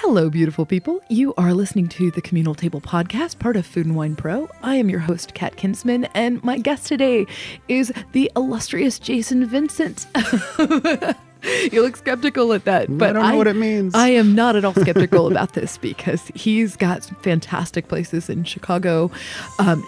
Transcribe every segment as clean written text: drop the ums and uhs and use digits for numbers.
Hello, beautiful people. You are listening to the Communal Table Podcast, part of Food and Wine Pro. I am your host, Kat Kinsman, and my guest today is the illustrious Jason Vincent. You look skeptical at that, but I don't know what it means. I am not at all skeptical about this because he's got some fantastic places in Chicago.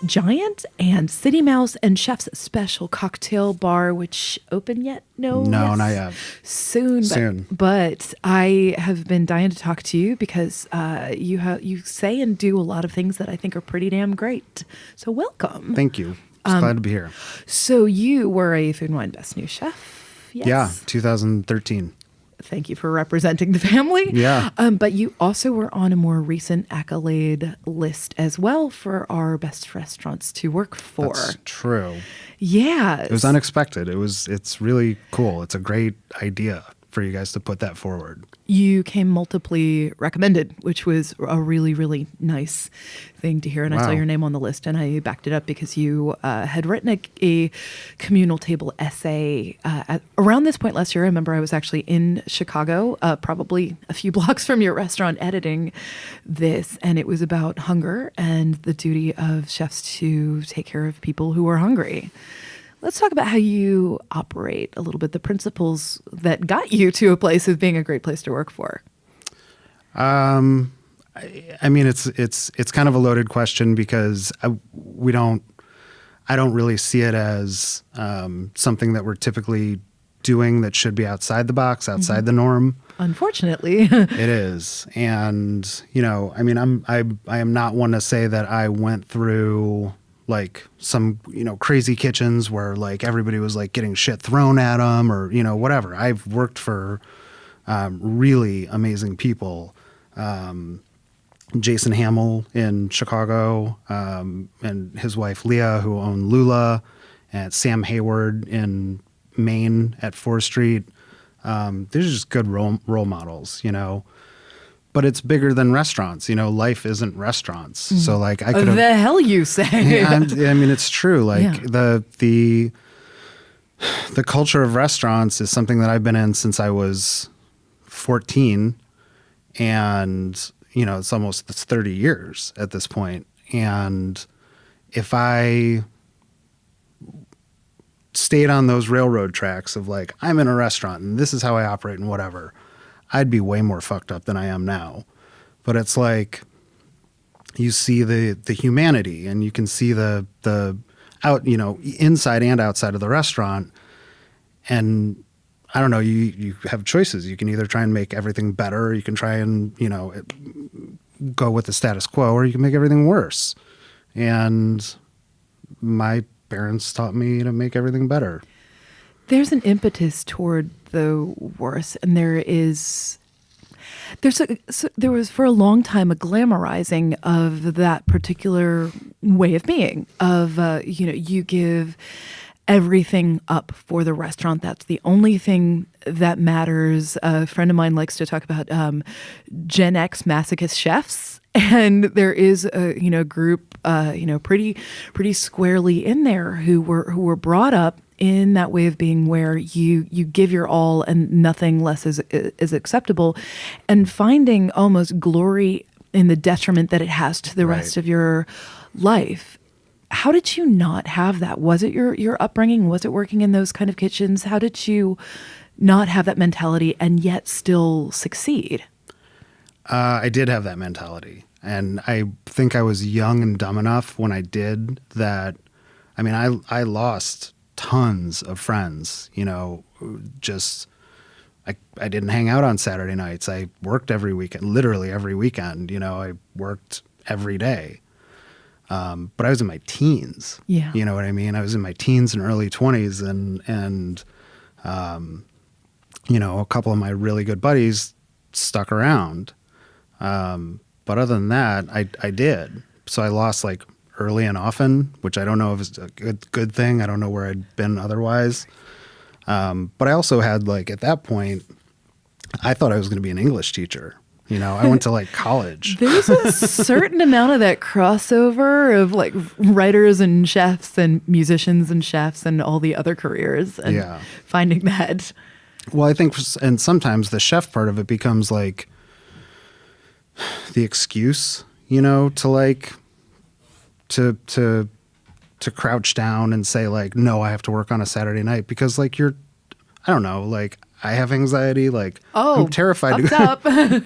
Giant and City Mouse and Chef's Special Cocktail Bar, which open yet? No, not yet. Soon. But I have been dying to talk to you because you say and do a lot of things that I think are pretty damn great. So welcome. Thank you. Glad to be here. So you were a Food and Wine Best New Chef. Yes. Yeah, 2013. Thank you for representing the family. Yeah. But you also were on a more recent accolade list as well for our best restaurants to work for. That's true. Yeah. It was unexpected. It's really cool. It's a great idea for you guys to put that forward. You came multiply recommended, which was a really, really nice thing to hear. And I saw your name on the list and I backed it up because you had written a communal table essay around this point last year. I remember I was actually in Chicago, probably a few blocks from your restaurant, editing this. And it was about hunger and the duty of chefs to take care of people who are hungry. Let's talk about how you operate a little bit, the principles that got you to a place of being a great place to work for. I mean, it's kind of a loaded question because I don't really see it as something that we're typically doing that should be outside the box, outside the norm. Unfortunately. It is. And, I mean, I am not one to say that I went through like some, crazy kitchens where like everybody was like getting shit thrown at them or, whatever. I've worked for really amazing people. Jason Hamill in Chicago and his wife Leah, who owned Lula, and Sam Hayward in Maine at 4th Street. These are just good role models, But it's bigger than restaurants. Life isn't restaurants. So like I could have... The hell you say? I mean, it's true. Like the culture of restaurants is something that I've been in since I was 14. And, it's 30 years at this point. And if I stayed on those railroad tracks of like, I'm in a restaurant and this is how I operate and whatever, I'd be way more fucked up than I am now. But it's like you see the humanity and you can see the out, inside and outside of the restaurant. And I don't know, you have choices. You can either try and make everything better, or you can try and, go with the status quo, or you can make everything worse. And my parents taught me to make everything better. There's an impetus toward the worse, and there was for a long time a glamorizing of that particular way of being, of you give everything up for the restaurant. That's the only thing that matters. A friend of mine likes to talk about Gen X masochist chefs. And there is a group, pretty squarely in there who were brought up in that way of being where you give your all and nothing less is acceptable, and finding almost glory in the detriment that it has to the rest of your life. How did you not have that? Was it your upbringing? Was it working in those kind of kitchens? How did you not have that mentality and yet still succeed? I did have that mentality. And I think I was young and dumb enough when I did that. I mean, I lost tons of friends, just I didn't hang out on Saturday nights. I worked every weekend, literally every weekend. I worked every day. But I was in my teens. Yeah. You know what I mean? I was in my teens and early 20s and a couple of my really good buddies stuck around. But other than that, I did. So I lost like early and often, which I don't know if it's a good thing. I don't know where I'd been otherwise. But I also had like, at that point, I thought I was going to be an English teacher. I went to like college. There's a certain amount of that crossover of like writers and chefs and musicians and chefs and all the other careers and finding that. Well, I think, and sometimes the chef part of it becomes like, the excuse, you know, to like to crouch down and say like, no, I have to work on a Saturday night because like I don't know, like I have anxiety. Like I'm terrified I'm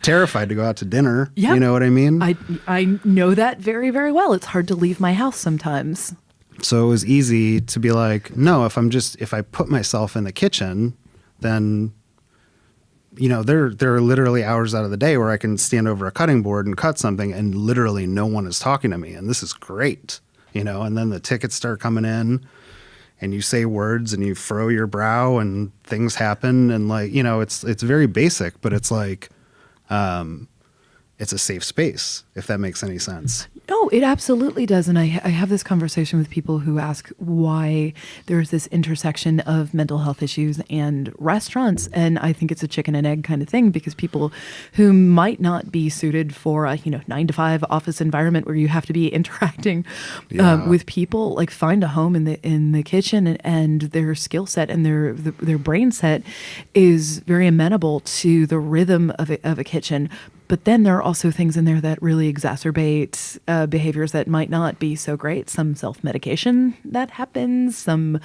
terrified to go out to dinner. Yeah. You know what I mean? I know that very, very well. It's hard to leave my house sometimes. So it was easy to be like, no, if I put myself in the kitchen, then, you know, there are literally hours out of the day where I can stand over a cutting board and cut something and literally no one is talking to me. And this is great, you know, and then the tickets start coming in and you say words and you furrow your brow and things happen. And like, you know, it's very basic, but it's like, it's a safe space, if that makes any sense. No, it absolutely does. And I have this conversation with people who ask why there's this intersection of mental health issues and restaurants. And I think it's a chicken and egg kind of thing because people who might not be suited for a 9-to-5 office environment where you have to be interacting with people, like find a home in the kitchen, and their skill set and their brain set is very amenable to the rhythm of a kitchen. But then there are also things in there that really exacerbate behaviors that might not be so great. Some self-medication that happens, some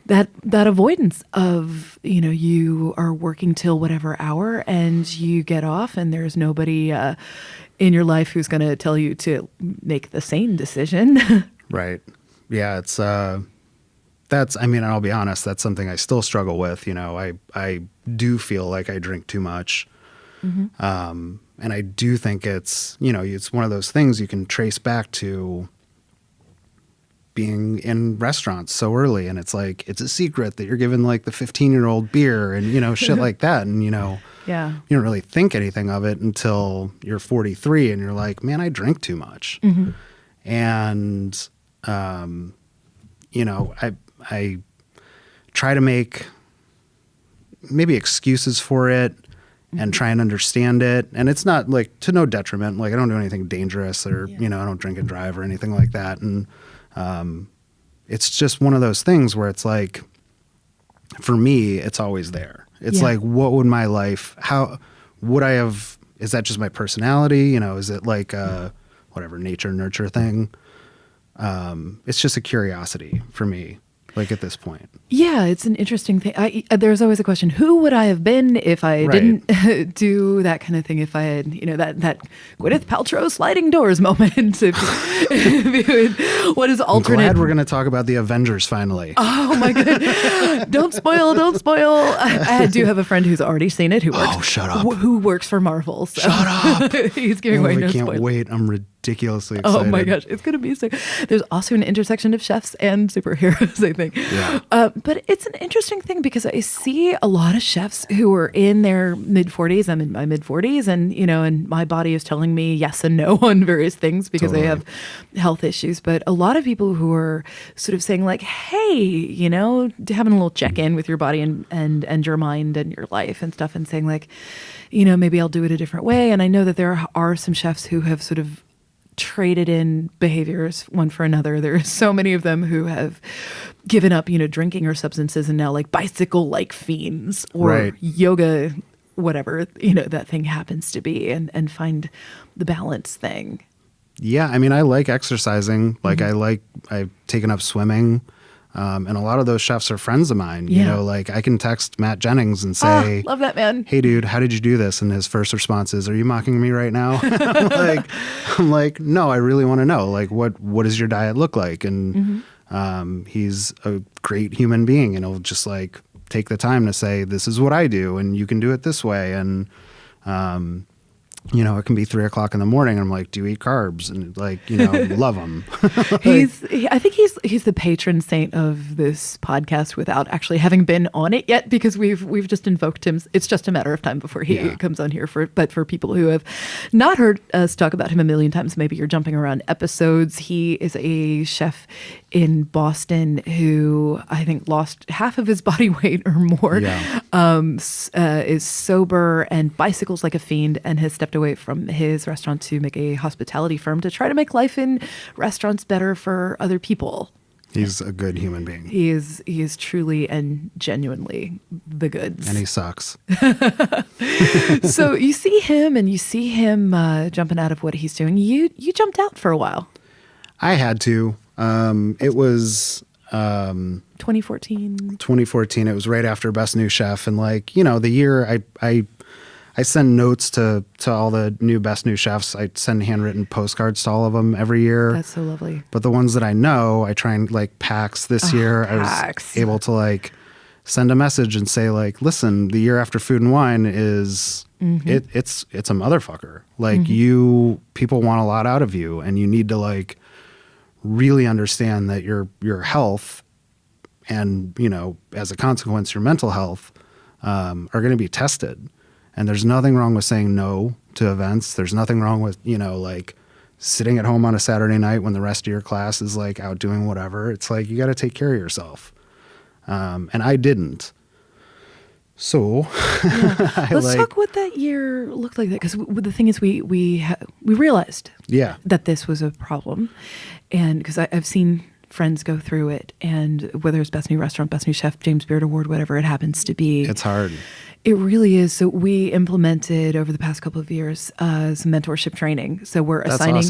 that avoidance of, you are working till whatever hour and you get off and there's nobody in your life who's going to tell you to make the sane decision. Right. Yeah, it's I'll be honest, that's something I still struggle with. You know, I do feel like I drink too much. Mm-hmm. And I do think it's one of those things you can trace back to being in restaurants so early. And it's like, it's a secret that you're given like the 15-year-old beer and, shit like that. And, yeah, you don't really think anything of it until you're 43 and you're like, man, I drink too much. Mm-hmm. And, I try to make maybe excuses for it and try and understand it. And it's not like to no detriment. Like I don't do anything dangerous or, I don't drink and drive or anything like that. And it's just one of those things where it's like, for me, it's always there. It's like, what would my life, how would I have, is that just my personality? Is it like a whatever nature nurture thing? It's just a curiosity for me. Like at this point. Yeah, it's an interesting thing. There's always a question, who would I have been if I didn't do that kind of thing? If I had, that Gwyneth Paltrow sliding doors moment. What is alternate? I'm glad we're going to talk about the Avengers finally. Oh my God. Don't spoil. I do have a friend who's already seen it shut up. Who works for Marvel. So. Shut up. He's giving away no spoilers. I can't wait. I'm ridiculously excited. Oh my gosh, it's going to be so. There's also an intersection of chefs and superheroes, I think. Yeah. But it's an interesting thing because I see a lot of chefs who are in their mid-40s. I'm in my mid-40s, and and my body is telling me yes and no on various things because I have health issues. But a lot of people who are sort of saying like, hey, having a little check-in with your body and your mind and your life and stuff, and saying like, maybe I'll do it a different way. And I know that there are some chefs who have sort of traded in behaviors one for another. There are so many of them who have given up, drinking or substances and now like bicycle-like fiends or yoga, whatever, that thing happens to be, and find the balance thing. Yeah. I mean, I like exercising. Like I've taken up swimming. And a lot of those chefs are friends of mine. Like I can text Matt Jennings and say, love that man. Hey dude, how did you do this? And his first response is, are you mocking me right now? I'm like, no, I really want to know, like, what does your diet look like? And, he's a great human being and he'll just like take the time to say, this is what I do and you can do it this way. And, it can be 3:00 in the morning. And I'm like, do you eat carbs? And like, love him. I think he's the patron saint of this podcast without actually having been on it yet, because we've just invoked him. It's just a matter of time before he comes on here. But for people who have not heard us talk about him a million times, maybe you're jumping around episodes. He is a chef in Boston who I think lost half of his body weight or more. Is sober and bicycles like a fiend, and has stepped away from his restaurant to make a hospitality firm to try to make life in restaurants better for other people. He's a good human being. He is truly and genuinely the goods. And he sucks. So you see him jumping out of what he's doing. You jumped out for a while. I had to. It was 2014. 2014. It was right after Best New Chef, and like, you know, the year I send notes to all the new Best New Chefs. I send handwritten postcards to all of them every year. That's so lovely. But the ones that I know, I try and like PAX this year. PAX. I was able to like send a message and say like, listen, the year after Food and Wine is it's a motherfucker. Like people want a lot out of you, and you need to like really understand that your health and, you know, as a consequence, your mental health are going to be tested. And there's nothing wrong with saying no to events. There's nothing wrong with, you know, like sitting at home on a Saturday night when the rest of your class is like out doing whatever. It's like, you got to take care of yourself. And I didn't. So let's talk what that year looked like. Because the thing is, we realized that this was a problem. And because I've seen friends go through it, and whether it's Best New Restaurant, Best New Chef, James Beard Award, whatever it happens to be. It's hard. It really is. So we implemented over the past couple of years some mentorship training. So we're assigning,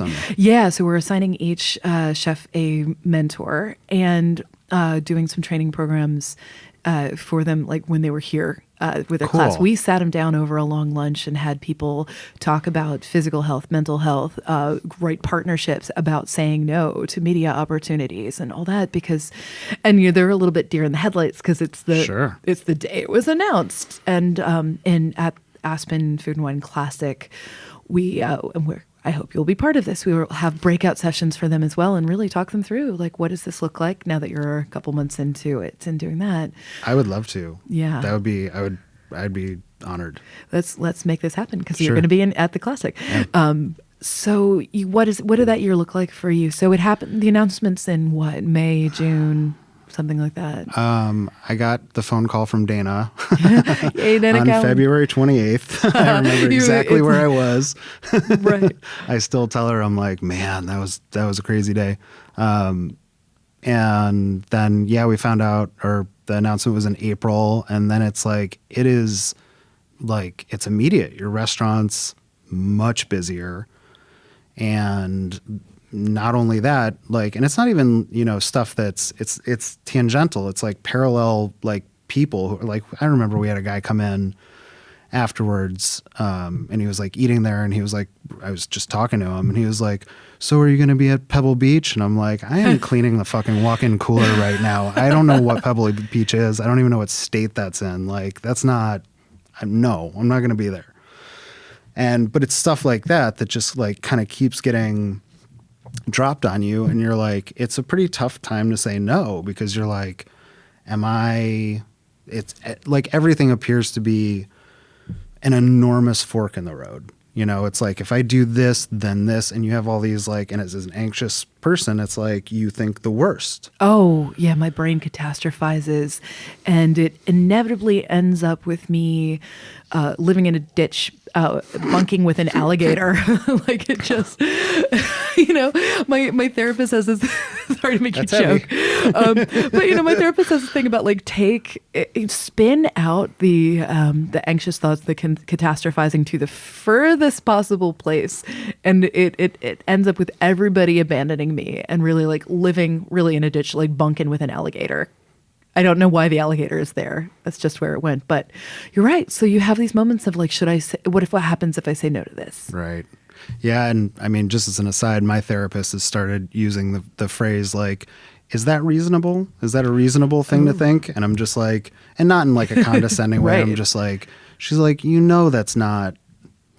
so we're assigning each chef a mentor and doing some training programs for them, like when they were here with their class. We sat them down over a long lunch and had people talk about physical health, mental health, right partnerships, about saying no to media opportunities and all that, because, and you know, they're a little bit deer in the headlights because it's the day it was announced. And at Aspen Food and Wine Classic, I hope you'll be part of this. We will have breakout sessions for them as well, and really talk them through, like, what does this look like now that you're a couple months into it and doing that. I would love to. Yeah. I'd be honored. Let's make this happen, because you're going to be at the Classic. Yeah. So what did that year look like for you? So it happened, the announcements in what, May, June, something like that? I got the phone call from Dana Yay, Dana on February 28th. I remember exactly where I was. Right. I still tell her, I'm like, man, that was a crazy day. And then, we found out, or the announcement was in April, and then it's like, it's immediate. Your restaurant's much busier. And not only that, like, and it's not even, you know, stuff that's, it's tangential. It's like parallel, like, people who are like, I remember we had a guy come in afterwards, and he was like eating there, and he was like, I was just talking to him, and he was like, so are you going to be at Pebble Beach? And I'm like, I am cleaning the fucking walk-in cooler right now. I don't know what Pebble Beach is. I don't even know what state that's in. Like, that's not, I'm not going to be there. But it's stuff like that just like kind of keeps getting dropped on you, and you're like, it's a pretty tough time to say no, because you're like, it's like everything appears to be an enormous fork in the road. You know, it's like, if I do this, then this, and you have all these like, and as an anxious person, it's like you think the worst. Oh, yeah, my brain catastrophizes, and it inevitably ends up with me living in a ditch, bunking with an alligator. Like, it just, you know, my therapist has this, sorry to make you choke. But, you know, my therapist has this thing about like, spin out the anxious thoughts, the catastrophizing to the furthest possible place. And it ends up with everybody abandoning me and really like living really in a ditch, like bunking with an alligator. I don't know why the alligator is there. That's just where it went. But you're right. So you have these moments of like, what happens if I say no to this? Right. Yeah. And I mean, just as an aside, my therapist has started using the phrase like, is that reasonable? Is that a reasonable thing to think? And I'm just like, and not in like a condescending way. I'm just like, she's like, you know, that's not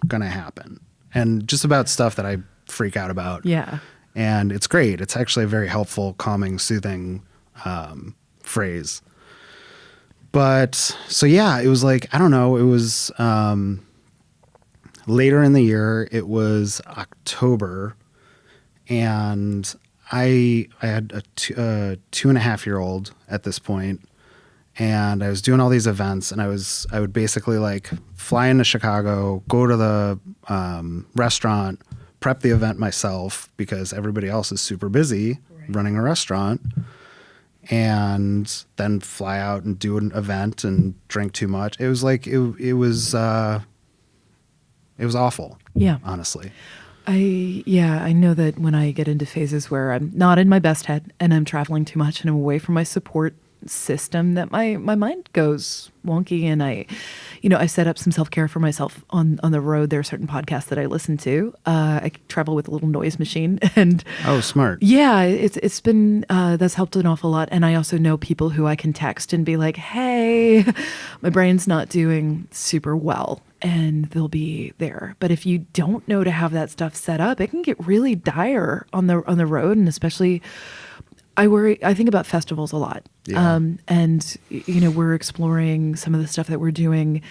going to happen. And just about stuff that I freak out about. Yeah. And it's great. It's actually a very helpful, calming, soothing phrase. But so, yeah, it was like, I don't know, it was later in the year, it was October, and I had a 2.5-year-old at this point, and I was doing all these events, and I would basically like fly into Chicago, go to the restaurant, prep the event myself because everybody else is super busy running a restaurant. and then fly out and do an event and drink too much. It was like, it was awful. Yeah. Honestly. I know that when I get into phases where I'm not in my best head and I'm traveling too much and I'm away from my support system, that my mind goes wonky, and I set up some self-care for myself on the road. There are certain podcasts that I listen to. I travel with a little noise machine, and Oh, smart. yeah, it's been that's helped an awful lot. And I also know people who I can text and be like, "Hey, my brain's not doing super well," and they'll be there. But if you don't know to have that stuff set up, it can get really dire on the road, and especially I think about festivals a lot. Yeah. And we're exploring some of the stuff that we're doing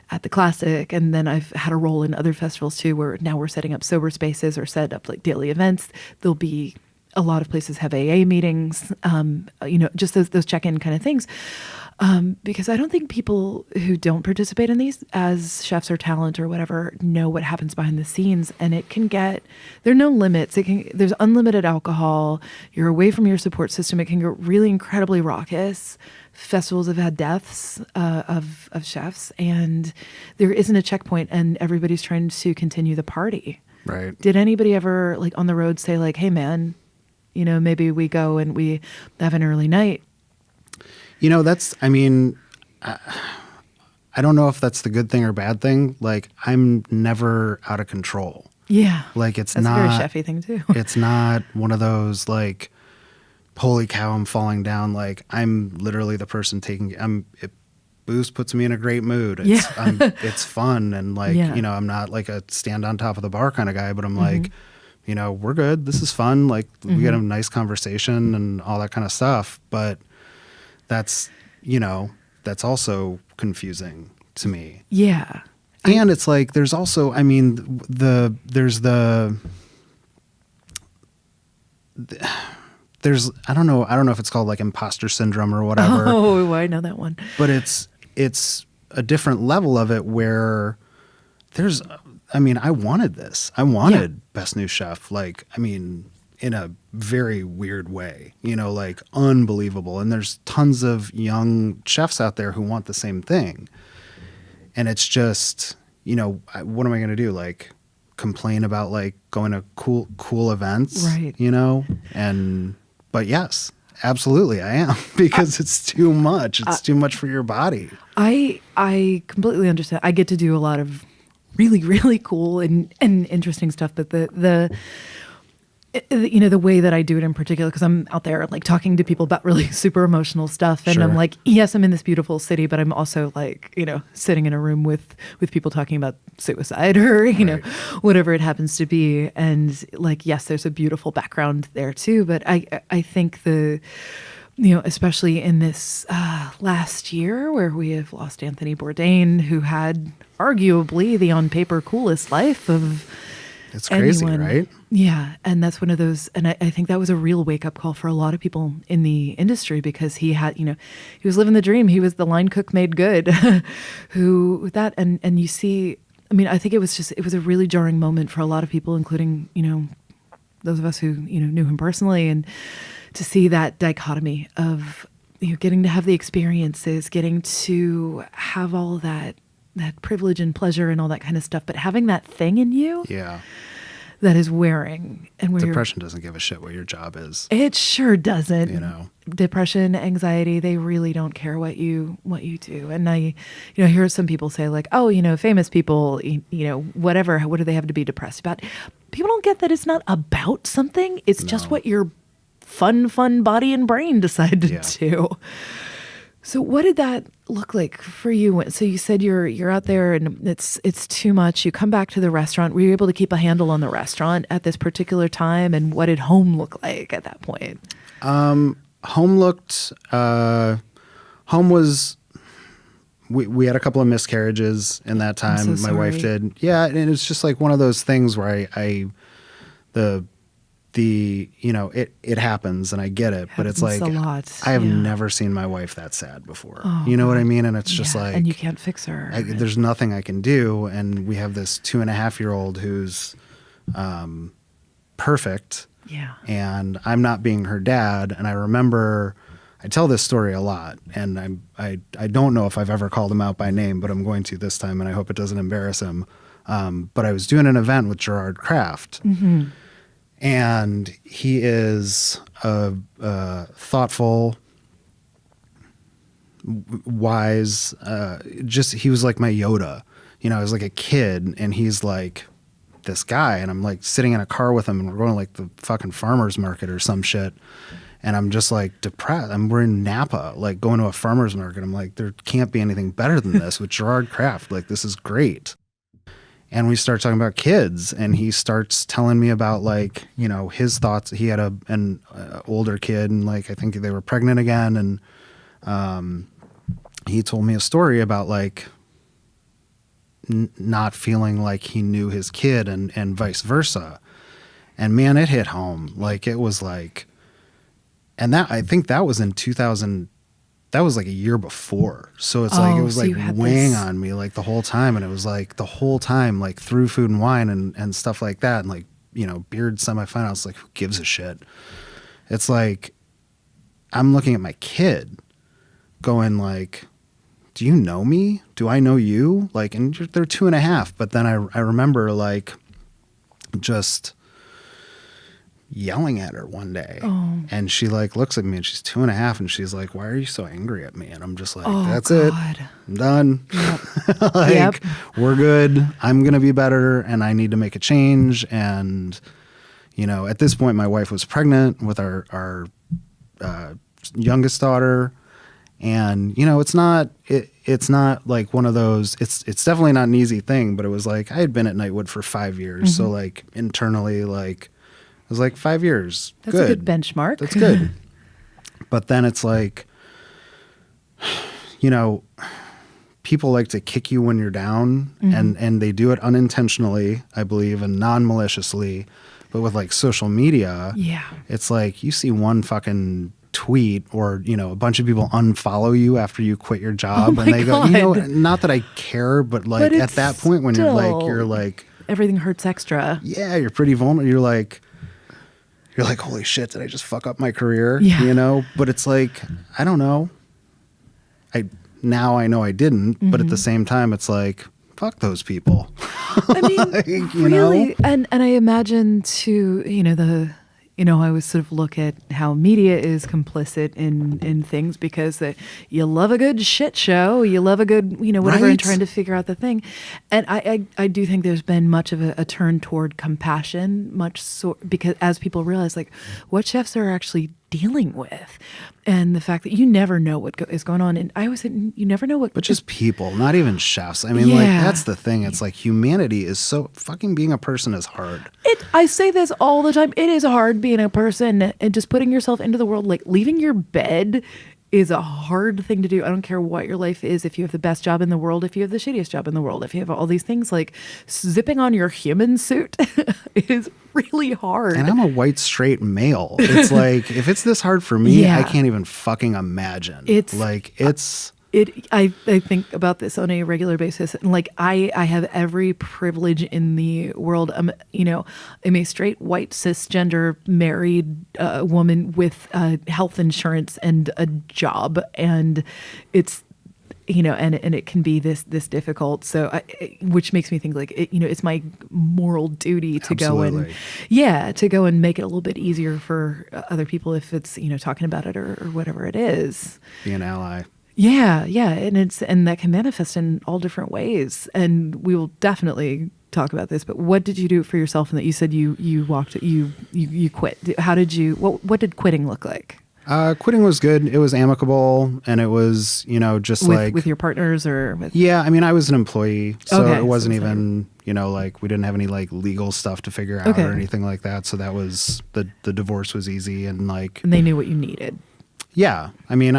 at the Classic, and then I've had a role in other festivals too, where now we're setting up sober spaces or set up like daily events. There'll be a lot of places have AA meetings, just those check-in kind of things. Because I don't think people who don't participate in these as chefs or talent or whatever know what happens behind the scenes, and it can get, there are no limits. There's unlimited alcohol. You're away from your support system. It can get really incredibly raucous. Festivals have had deaths of chefs, and there isn't a checkpoint, and everybody's trying to continue the party. Right. Did anybody ever, like, on the road say like, "Hey man, maybe we go and we have an early night"? I don't know if that's the good thing or bad thing. Like, I'm never out of control. Yeah. Like, it's That's not a very chefy thing too. It's not one of those like, holy cow, I'm falling down. Like, I'm literally the person booze puts me in a great mood. It's fun. And like, Yeah. I'm not like a stand on top of the bar kind of guy, but I'm like, we're good. This is fun. Like, we get a nice conversation and all that kind of stuff. But that's also confusing to me. Yeah. And it's like, there's also, I don't know if it's called like imposter syndrome or whatever. Oh, I know that one. But it's a different level of it where I wanted this. I wanted Best New Chef. Like, in a very weird way, like unbelievable. And there's tons of young chefs out there who want the same thing. And it's just, what am I going to do? Like, complain about like going to cool events, right? But yes, absolutely I am, because it's too much. It's too much for your body. I completely understand. I get to do a lot of really, really cool and interesting stuff, but the way that I do it in particular, because I'm out there like talking to people about really super emotional stuff, and Sure. I'm like, yes, I'm in this beautiful city, but I'm also like, sitting in a room with people talking about suicide or Right. whatever it happens to be, and like, yes, there's a beautiful background there too, but I think especially in this last year where we have lost Anthony Bourdain, who had arguably the on paper coolest life of It's crazy, anyone. right? Yeah. And that's one of those, and I think that was a real wake up call for a lot of people in the industry, because he had, he was living the dream. He was the line cook made good and you see, I think it was a really jarring moment for a lot of people, including, those of us who, knew him personally, and to see that dichotomy of, getting to have the experiences, getting to have all that privilege and pleasure and all that kind of stuff, but having that thing in you Yeah. that is wearing, and where Depression doesn't give a shit what your job is. it sure doesn't. Depression, anxiety, they really don't care what you do. And I, hear some people say like, oh, famous people, whatever, what do they have to be depressed about? People don't get that it's not about something. It's just what your fun body and brain decide to do. So what did that look like for you? So you said you're out there and it's too much. You come back to the restaurant. Were you able to keep a handle on the restaurant at this particular time? And what did home look like at that point? Home was, we had a couple of miscarriages in that time. I'm so My wife sorry. did. Yeah. And it's just like one of those things where it happens and I get it, but it's like, Happens a lot. I have Yeah. never seen my wife that sad before. Oh, you know what I mean? And it's just Yeah, like, and you can't fix her. there's nothing I can do. And we have this 2.5-year-old who's, perfect. Yeah. And I'm not being her dad. And I remember I tell this story a lot, and I don't know if I've ever called him out by name, but I'm going to this time, and I hope it doesn't embarrass him. But I was doing an event with Gerard Kraft, and he is a thoughtful, wise, he was like my Yoda. You know, I was like a kid, and he's like this guy, and I'm like sitting in a car with him, and we're going to like the fucking farmer's market or some shit. And I'm just like depressed. We're in Napa, like going to a farmer's market. I'm like, there can't be anything better than this with Gerard Kraft. Like, this is great. And we start talking about kids, and he starts telling me about, like, you know, his thoughts. He had an older kid, and like I think they were pregnant again, and he told me a story about like not feeling like he knew his kid, and vice versa. And man, it hit home. Like, it was like, and that, I think that was in 2000. That was like a year before. So it's like, it was like weighing on me like the whole time. And it was like the whole time, like through Food and Wine and stuff like that. And like, you know, Beard semifinals, like, who gives a shit? It's like, I'm looking at my kid going like, do you know me? Do I know you? Like, and they're 2.5. But then I remember like just yelling at her one day, and she like looks at me, and she's 2.5, and she's like, why are you so angry at me? And I'm just like, that's God. It, I'm done. Yep. Like, we're good. I'm gonna be better, and I need to make a change. And you know, at this point, my wife was pregnant with our youngest daughter, and you know, it's not like one of those, it's definitely not an easy thing, but it was like, I had been at Nightwood for 5 years, so like internally, like, I was like, 5 years. That's a good benchmark. That's good. But then it's like, you know, people like to kick you when you're down, and they do it unintentionally, I believe, and non-maliciously. But with like social media, it's like you see one fucking tweet, or, you know, a bunch of people unfollow you after you quit your job, and they go, you know, not that I care, but like at that point when you're like everything hurts extra. Yeah, you're pretty vulnerable. You're like, holy shit, did I just fuck up my career? Yeah. You know? But it's like, I don't know. Now I know I didn't, but at the same time, it's like, fuck those people. I mean, like, really, know? And I imagine too, you know, I always sort of look at how media is complicit in things, because you love a good shit show, you love a good, you know, whatever, and trying to figure out the thing. And I do think there's been much of a turn toward compassion, because as people realize, like, what chefs are actually dealing with, and the fact that you never know what is going on. And I always say, you never know what. But just people, not even chefs. I mean, like, that's the thing. It's like, humanity is so fucking, being a person is hard. I say this all the time. It is hard being a person, and just putting yourself into the world. Like, leaving your bed is a hard thing to do. I don't care what your life is. If you have the best job in the world, if you have the shittiest job in the world, if you have all these things, like zipping on your human suit is really hard. And I'm a white straight male. It's like, if it's this hard for me, I can't even fucking imagine. I think about this on a regular basis. And like, I have every privilege in the world. You know, I'm a straight, white, cisgender, married woman with health insurance and a job. And it's, you know, and it can be this difficult. So, which makes me think like, you know, it's my moral duty to go and make it a little bit easier for other people, if it's, you know, talking about it or whatever it is. Be an ally. Yeah, and that can manifest in all different ways, and we will definitely talk about this. But what did you do for yourself? And that you said you quit. How did you? What did quitting look like? Quitting was good. It was amicable, and it was, you know, just with your partners or with. Yeah, I mean, I was an employee, so it wasn't even, you know, like, we didn't have any like legal stuff to figure out or anything like that. So that was the divorce was easy, and like. And they knew what you needed. Yeah, I mean,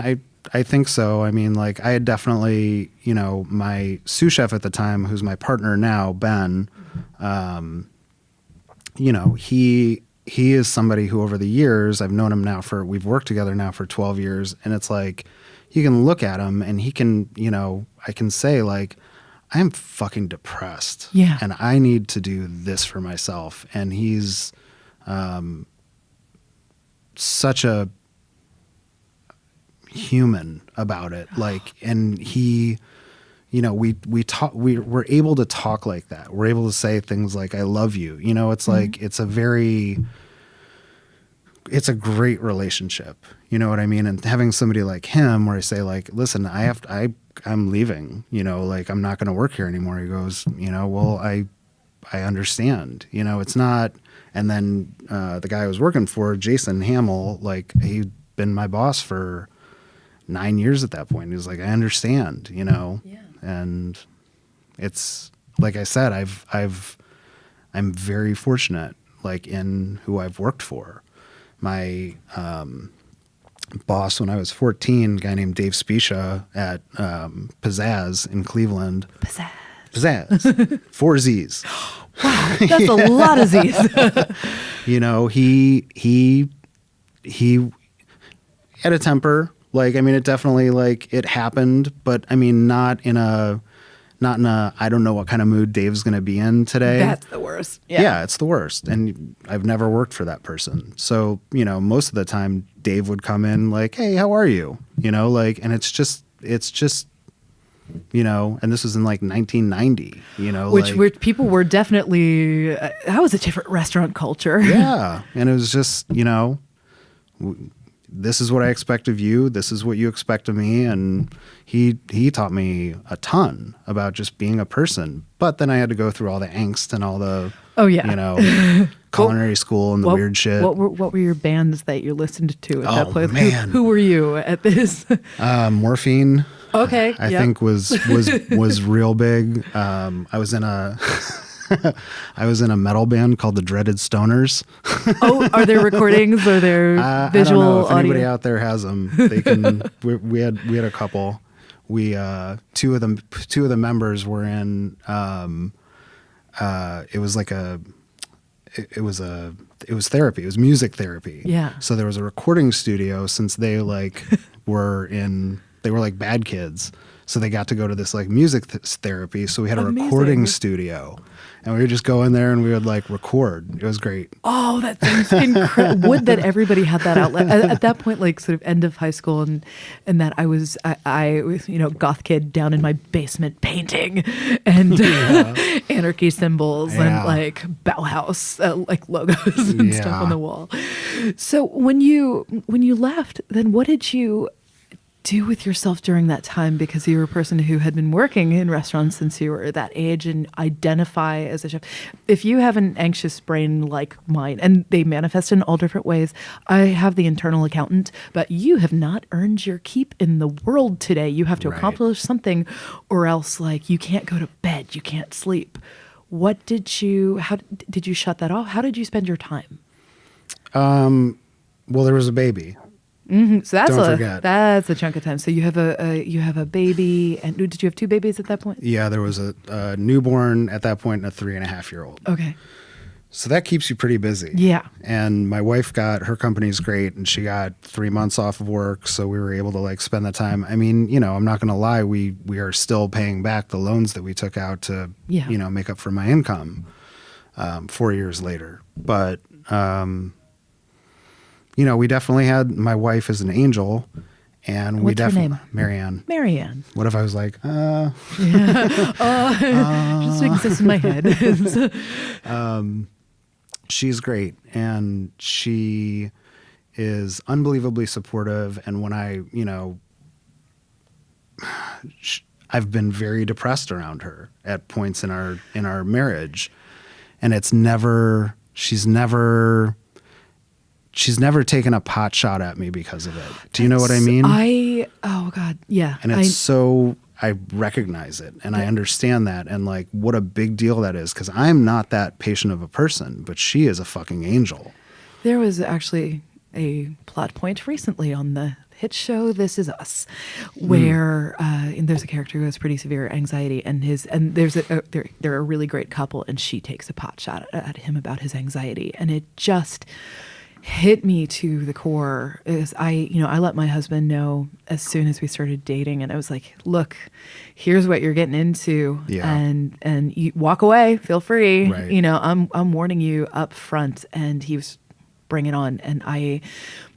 I think so. I mean, like, I had definitely, you know, my sous chef at the time, who's my partner now, Ben, you know, he is somebody who, over the years, I've known him now we've worked together now for 12 years. And it's like, you can look at him and he can, you know, I can say like, I am fucking depressed. Yeah. And I need to do this for myself. And he's human about it. Like, and he, you know, we're able to talk like that. We're able to say things like, I love you. You know, it's like, it's a great relationship. You know what I mean? And having somebody like him where I say like, listen, I'm leaving, you know, like I'm not going to work here anymore. He goes, you know, well, I understand, you know, it's not. And then the guy I was working for, Jason Hamill, like he'd been my boss for 9 years at that point. He was like, I understand, you know? Yeah. And it's, like I said, I'm very fortunate, like in who I've worked for. My boss when I was 14, a guy named Dave Specia at Pizzazz in Cleveland. Pizzazz. 4 Z's. Wow, that's a lot of Z's. You know, he had a temper. Like, I mean, it definitely, like, it happened, but I mean, not in a, I don't know what kind of mood Dave's going to be in today. That's the worst. Yeah. Yeah, it's the worst. And I've never worked for that person. So, you know, most of the time Dave would come in like, hey, how are you? You know, like, and it's just, you know, and this was in like 1990, you know, Which people were definitely, that was a different restaurant culture. Yeah. And it was just, you know, this is what I expect of you. This is what you expect of me. And he taught me a ton about just being a person. But then I had to go through all the angst and all the, you know, culinary school and the weird shit. What were your bands that you listened to at that place? Man. Who were you at this? Morphine. Okay. I think was real big. I was in a metal band called the Dreaded Stoners. Oh, are there recordings? Are there visual I don't know if audio? anybody out there has them. They can. we had a couple. We two of the members were in. It was like it was therapy. It was music therapy. Yeah. So there was a recording studio since they like they were like bad kids. So they got to go to this like music therapy. So we had a recording studio and we would just go in there and we would like record. It was great. Oh, that sounds incredible. Would that everybody had that outlet at that point, like sort of end of high school, and that I was, you know, goth kid down in my basement painting and anarchy symbols and like Bauhaus like logos and stuff on the wall. So when you left, then what did you do with yourself during that time? Because you were a person who had been working in restaurants since you were that age and identify as a chef. If you have an anxious brain like mine, and they manifest in all different ways, I have the internal accountant, but you have not earned your keep in the world today. You have to accomplish something or else like you can't go to bed, you can't sleep. How did you shut that off? How did you spend your time? Well, there was a baby. Mm-hmm. So that's a chunk of time. So you have a baby, and did you have 2 babies at that point? Yeah, there was a newborn at that point and a 3.5-year-old. Okay. So that keeps you pretty busy. Yeah. And my wife her company's great, and she got 3 months off of work, so we were able to like spend the time. I mean, you know, I'm not going to lie, we are still paying back the loans that we took out to, you know, make up for my income 4 years later. But you know, we definitely had, my wife is an angel, and we definitely, Marianne. Marianne. What if I was like, just exists in my head. She's great, and she is unbelievably supportive. And when I, you know, I've been very depressed around her at points in our marriage, and she's never taken a pot shot at me because of it. Do you know what I mean? Oh God. Yeah. And I recognize it and I understand that, and like what a big deal that is, because I'm not that patient of a person, but she is a fucking angel. There was actually a plot point recently on the hit show This Is Us, where and there's a character who has pretty severe anxiety, and they're a really great couple, and she takes a pot shot at him about his anxiety, and it just hit me to the core. I let my husband know as soon as we started dating, and I was like, look, here's what you're getting into, and you walk away, feel free. Right. You know, I'm warning you up front. And he was bring it on. And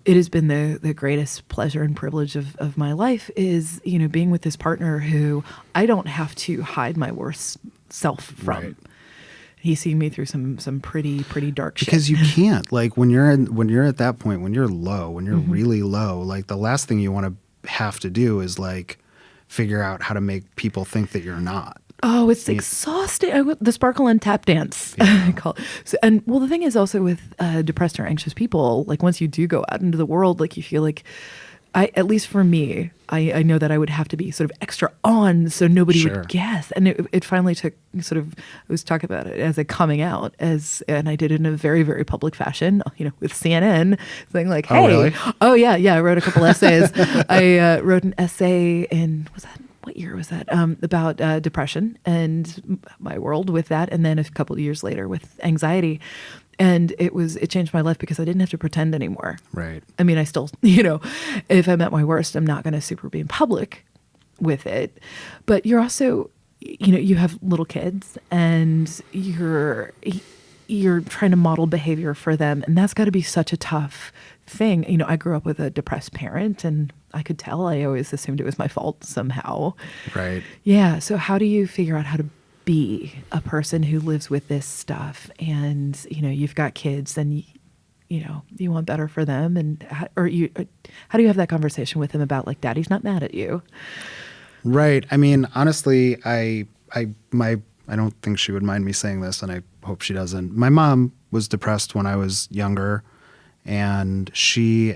it has been the greatest pleasure and privilege of my life is, being with this partner who I don't have to hide my worst self from. Right. He's seen me through some pretty dark shit. Because you can't, like, when you're at that point, when you're low, when you're Mm-hmm. really low, like the last thing you want to have to do is like figure out how to make people think that you're not. Oh, it's exhausting. The sparkle and tap dance, I call it. So, and well, the thing is also with depressed or anxious people, like once you do go out into the world, like you feel like, at least for me, I know that I would have to be sort of extra on so nobody Sure. would guess. And it finally took sort of, I was talking about it as a coming out and I did it in a very, very public fashion, with CNN saying like, hey, Oh, really? oh yeah, I wrote a couple essays. I wrote an essay what year was that? About depression and my world with that. And then a couple of years later with anxiety. And it changed my life because I didn't have to pretend anymore. Right. I mean, I still, if I'm at my worst, I'm not going to super be in public with it. But you're also, you have little kids and you're trying to model behavior for them. And that's got to be such a tough thing. I grew up with a depressed parent and I could tell. I always assumed it was my fault somehow. Right. Yeah. So how do you figure out how to be a person who lives with this stuff and you've got kids and you want better for them and how do you have that conversation with them about like daddy's not mad at you? Right. I mean, honestly, I don't think she would mind me saying this, and I hope she doesn't. My mom was depressed when I was younger, and I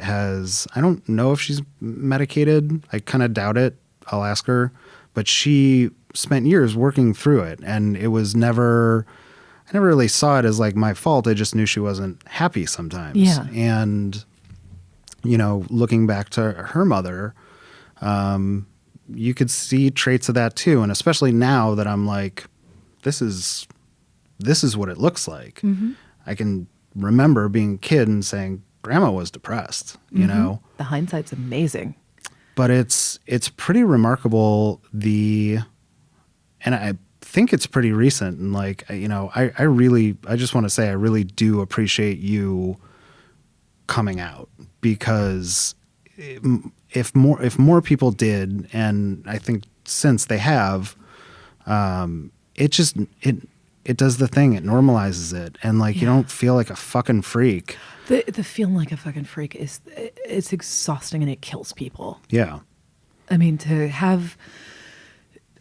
don't know if she's medicated. I kind of doubt it. I'll ask her, but she spent years working through it, and I never really saw it as like my fault. I just knew she wasn't happy sometimes. Yeah. And, looking back to her mother, you could see traits of that too. And especially now that I'm like, this is what it looks like. Mm-hmm. I can remember being a kid and saying, Grandma was depressed, The hindsight's amazing. But it's pretty remarkable and I think it's pretty recent. And like, I just want to say I really do appreciate you coming out, because if more people did, and I think since they have, it does the thing. It normalizes it. And like, you don't feel like a fucking freak. The feeling like a fucking freak it's exhausting and it kills people. Yeah. I mean,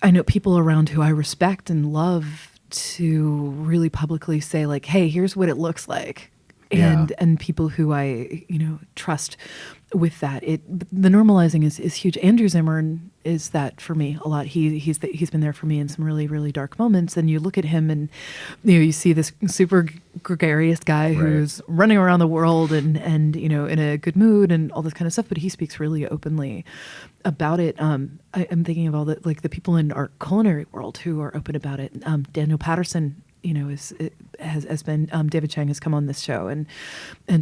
I know people around who I respect and love to really publicly say like, hey, here's what it looks like. And people who I, trust with that. The normalizing is huge. Andrew Zimmern is that for me a lot. He's been there for me in some really, really dark moments. And you look at him and, you see this super gregarious guy who's running around the world and, in a good mood and all this kind of stuff. But he speaks really openly about it. I'm thinking of all the people in our culinary world who are open about it. Daniel Patterson, has been, David Chang has come on this show and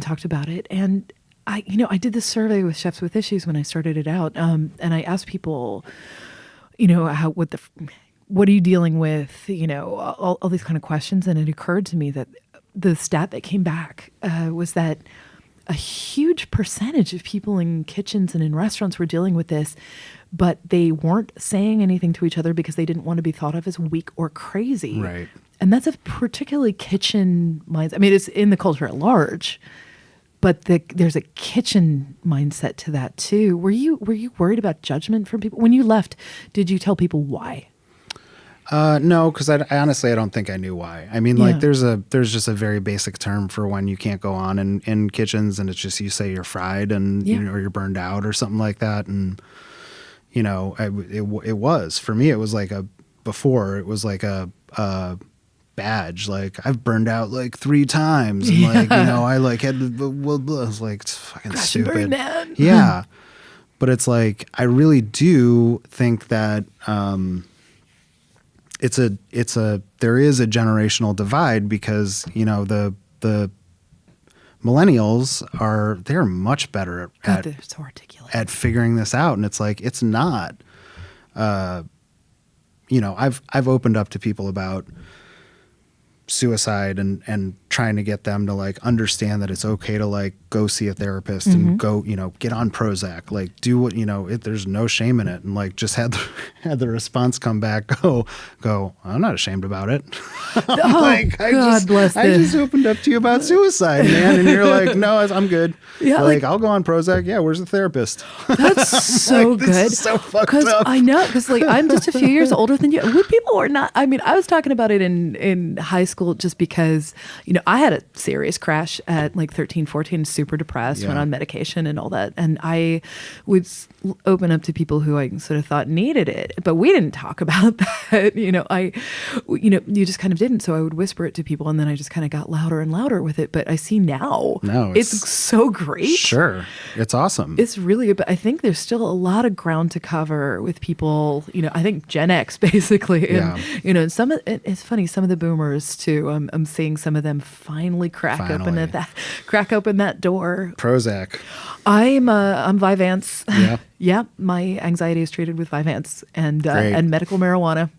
talked about it. And I did this survey with Chefs with Issues when I started it out. And I asked people, what are you dealing with? All these kind of questions. And it occurred to me that the stat that came back was that a huge percentage of people in kitchens and in restaurants were dealing with this, but they weren't saying anything to each other because they didn't want to be thought of as weak or crazy. Right. And that's a particularly kitchen mindset. I mean, it's in the culture at large, but there's a kitchen mindset to that too. Were you worried about judgment from people when you left? Did you tell people why? No, because I honestly don't think I knew why. I mean, like there's just a very basic term for when you can't go on in kitchens, and it's just you say you're fried and or you're burned out or something like that. And it was for me. It was like it was like a badge. Like I've burned out like 3 times, and like I like had I was like, it's fucking Crash and stupid. burn, man. Yeah, but it's like I really do think that. There is a generational divide because the millennials they're much better They're so articulate at figuring this out, and it's like it's not. I've opened up to people about suicide and trying to get them to like understand that it's okay to like go see a therapist and go, get on Prozac, like do what, there's no shame in it. And like just had the response come back, go, I'm not ashamed about it. Oh, like, God bless I just opened up to you about suicide, man. And you're like, no, I'm good. Yeah, like I'll go on Prozac. Yeah. Where's the therapist? That's so like, good. This is so fucked up. I know, because like I'm just a few years older than you. When people were not, I mean, I was talking about it in high school just because, I had a serious crash at like 13, 14, super depressed, went on medication and all that. And I would open up to people who I sort of thought needed it, but we didn't talk about that. You just kind of didn't. So I would whisper it to people and then I just kind of got louder and louder with it. But I see now, no, it's so great. Sure. It's awesome. It's really good, but I think there's still a lot of ground to cover with people, I think Gen X basically. And, it's funny, some of the boomers too, I'm seeing some of them finally crack open that door. Prozac. I'm Vyvanse. Yeah. Yeah, my anxiety is treated with Vyvanse and medical marijuana,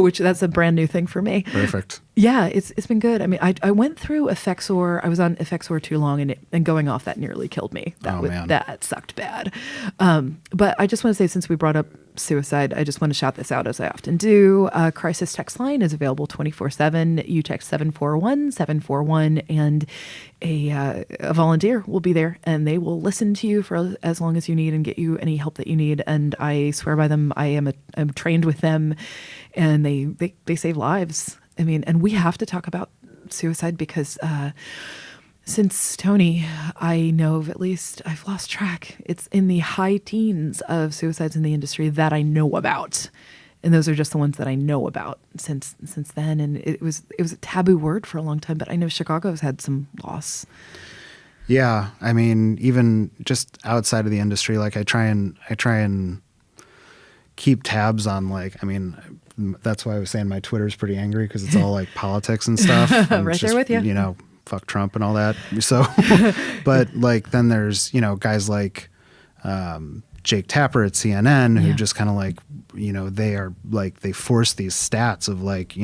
which that's a brand new thing for me. Perfect. Yeah, it's been good. I mean, I went through Effexor. I was on Effexor too long, and going off that nearly killed me. That sucked bad. But I just want to say, since we brought up suicide, I just want to shout this out as I often do. Crisis text line is available 24/7. You text 741-741, and a volunteer will be there, and they will listen to you for as long as you need and get you any help that you need. And I swear by them. I'm trained with them, and they save lives. I mean, and we have to talk about suicide because since Tony, I know of at least, I've lost track. It's in the high teens of suicides in the industry that I know about. And those are just the ones that I know about since then. And it was a taboo word for a long time, but I know Chicago's had some loss. Yeah. I mean, even just outside of the industry, like I try and keep tabs on that's why I was saying my Twitter's pretty angry because it's all like politics and stuff. Right there with you. Fuck Trump and all that. So, but like then there's, guys like Jake Tapper at CNN who just kind of like, they are like, they force these stats of like,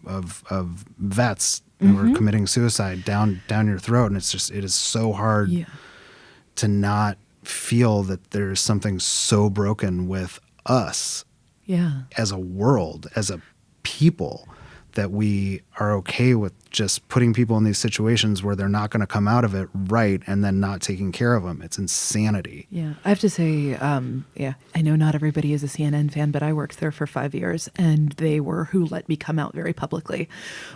of vets who are committing suicide down your throat. And it is so hard to not feel that there's something so broken with us as a world, as a people, that we are okay with just putting people in these situations where they're not going to come out of it right and then not taking care of them. It's insanity. Yeah. I have to say, I know not everybody is a CNN fan, but I worked there for 5 years, and they were who let me come out very publicly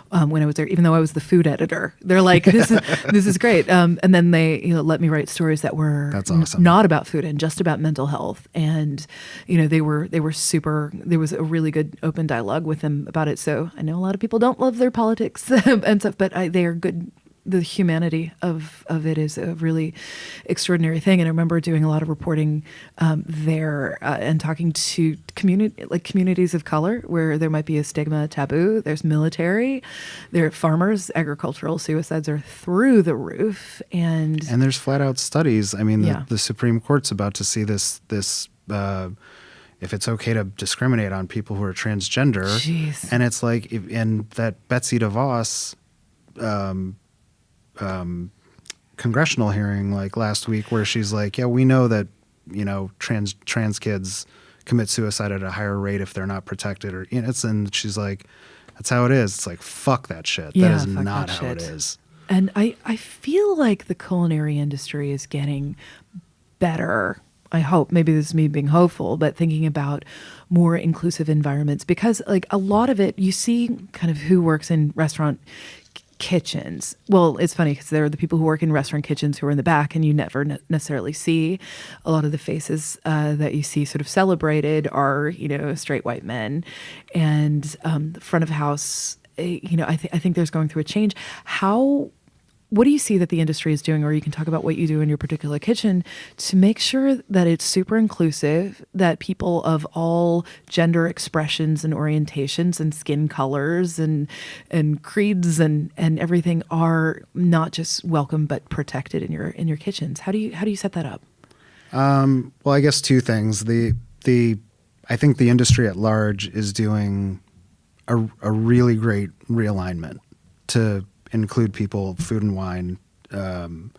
when I was there, even though I was the food editor. They're like, this is great. And then they let me write stories that were That's awesome. Not about food and just about mental health. And, they were super, there was a really good open dialogue with them about it. So I know a lot of people don't love their politics and stuff, but they are good. The humanity of it is a really extraordinary thing. And I remember doing a lot of reporting there and talking to communities of color where there might be a stigma, taboo. There's military, there are farmers, agricultural suicides are through the roof. And there's flat out studies. I mean, the Supreme Court's about to see this if it's okay to discriminate on people who are transgender. Jeez. And it's like, and that Betsy DeVos congressional hearing like last week where she's like, yeah, we know that, trans kids commit suicide at a higher rate if they're not protected, or, and she's like, that's how it is. It's like, fuck that shit. Yeah, that is not how it is. And I feel like the culinary industry is getting better. I hope, maybe this is me being hopeful, but thinking about more inclusive environments, because like a lot of it, you see kind of who works in restaurant kitchens. Well, it's funny because there are the people who work in restaurant kitchens who are in the back, and you never necessarily see a lot of the faces that you see sort of celebrated are, straight white men. And the front of house, I think there's going through a change. What do you see that the industry is doing, or you can talk about what you do in your particular kitchen to make sure that it's super inclusive, that people of all gender expressions and orientations and skin colors and creeds and everything are not just welcome but protected in your kitchens? How do you set that up? Well, I guess two things. I think the industry at large is doing a really great realignment to include people, food and wine, the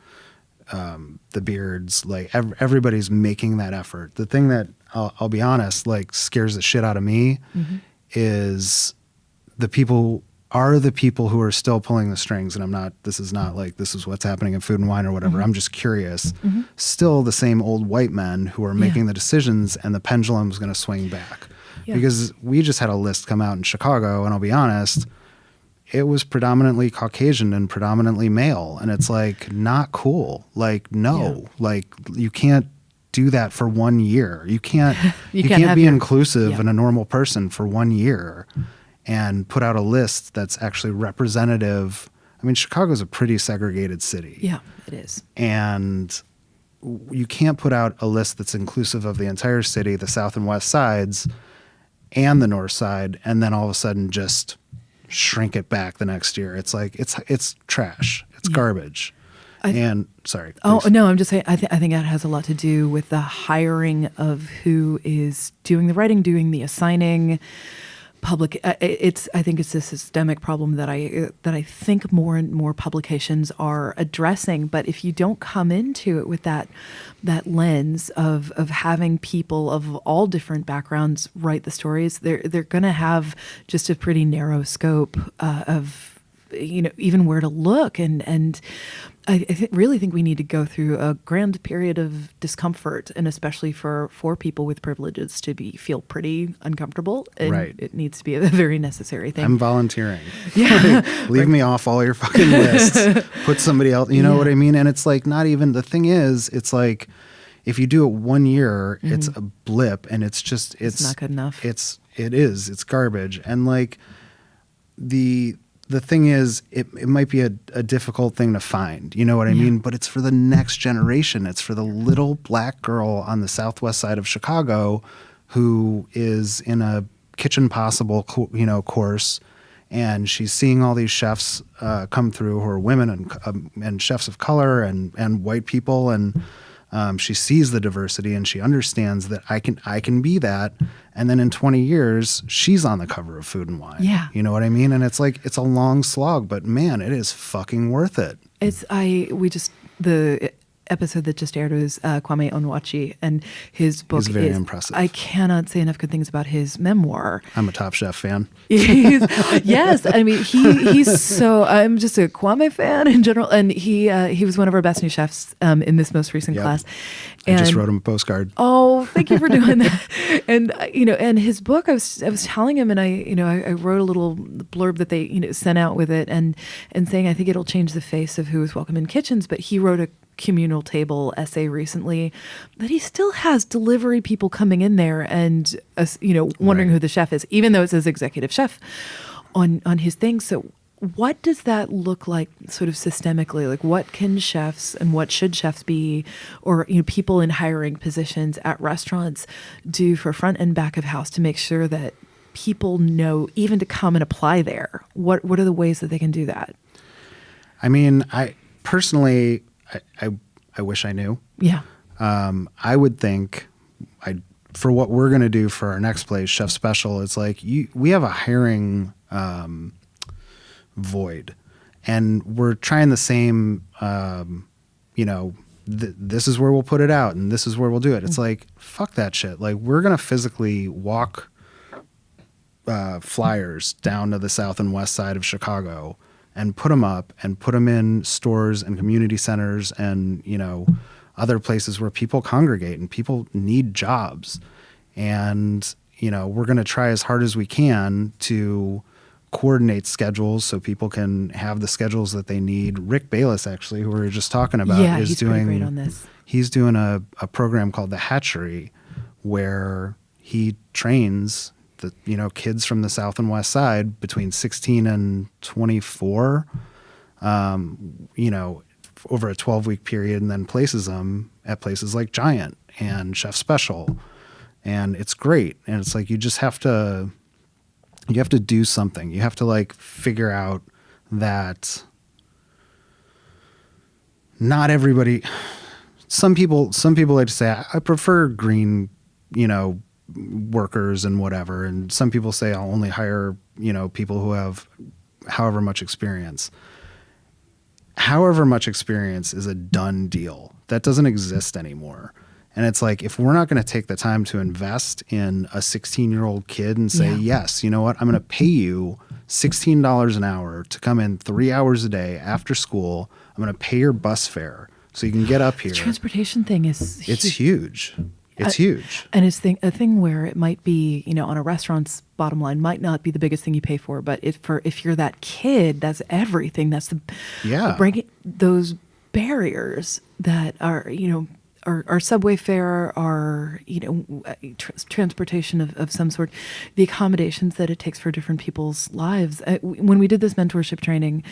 beards, like everybody's making that effort. The thing that I'll be honest, like scares the shit out of me is the people who are still pulling the strings. And this is not like this is what's happening in food and wine or whatever. I'm just curious. Still the same old white men who are making the decisions, and the pendulum's going to swing back. Yeah. Because we just had a list come out in Chicago, and I'll be honest, it was predominantly Caucasian and predominantly male. And it's like, not cool. Like, no, like you can't do that for 1 year. You can't be inclusive and a normal person for 1 year and put out a list that's actually representative. I mean, Chicago's a pretty segregated city. Yeah, it is. And you can't put out a list that's inclusive of the entire city, the south and west sides, and the north side, and then all of a sudden just shrink it back the next year. It's like it's trash. It's garbage. Sorry. Oh please. no, I'm just saying. I think that has a lot to do with the hiring of who is doing the writing, doing the assigning. I think it's a systemic problem that I think more and more publications are addressing. But if you don't come into it with that lens of having people of all different backgrounds write the stories, they're going to have just a pretty narrow scope of even where to look. And I really think we need to go through a grand period of discomfort, and especially for people with privileges to feel pretty uncomfortable. And right. It needs to be a very necessary thing. I'm volunteering. Yeah. Like, leave me off all your fucking lists. Put somebody else, you know what I mean? And it's like, not even, the thing is, it's like, if you do it 1 year, it's a blip, and it's not good enough. It's garbage. And like the thing is, it might be a difficult thing to find, you know what I mean? But it's for the next generation. It's for the little black girl on the southwest side of Chicago who is in a Kitchen Possible, course, and she's seeing all these chefs come through who are women and chefs of color and white people, and she sees the diversity, and she understands that I can be that. And then in 20 years, she's on the cover of Food and Wine. Yeah. You know what I mean? And it's like, it's a long slog, but man, it is fucking worth it. The episode that just aired was Kwame Onwuachi, and his book is very impressive. I cannot say enough good things about his memoir. I'm a Top Chef fan. Yes, I mean he's so. I'm just a Kwame fan in general, and he was one of our best new chefs in this most recent class. I just wrote him a postcard. Oh, thank you for doing that. And and his book, I was telling him, and I wrote a little blurb that they sent out with it, and saying I think it'll change the face of who is welcome in kitchens. But he wrote a communal table essay recently that he still has delivery people coming in there and wondering who the chef is, even though it says executive chef on his thing. So what does that look like sort of systemically? Like, what can chefs and what should chefs be, or people in hiring positions at restaurants do for front and back of house to make sure that people know even to come and apply there? What are the ways that they can do that? I mean, I personally, I wish I knew. Yeah. I would think for what we're going to do for our next place, Chef Special, it's like we have a hiring void, and we're trying the same, this is where we'll put it out and this is where we'll do it. It's like, fuck that shit. Like, we're going to physically walk flyers down to the south and west side of Chicago and put them up and put them in stores and community centers and, other places where people congregate and people need jobs. And, we're going to try as hard as we can to coordinate schedules so people can have the schedules that they need. Rick Bayless, actually, who we were just talking about, he's pretty great on this. He's doing a program called The Hatchery, where he trains the kids from the south and west side between 16 and 24, over a 12-week period, and then places them at places like Giant and Chef Special, and it's great. And it's like, you have to do something. You have to like figure out that not everybody. Some people like to say, I prefer green, workers and whatever. And some people say I'll only hire, people who have however much experience. However much experience is a done deal. That doesn't exist anymore. And it's like, if we're not going to take the time to invest in a 16-year-old kid and say, yes, you know what, I'm going to pay you $16 an hour to come in 3 hours a day after school. I'm going to pay your bus fare so you can get up here. The transportation thing is huge. It's huge. It's huge. And it's a thing where it might be, on a restaurant's bottom line might not be the biggest thing you pay for, but if you're that kid, that's everything. That's breaking those barriers that are, our subway fare, our transportation of some sort, the accommodations that it takes for different people's lives. When we did this mentorship training,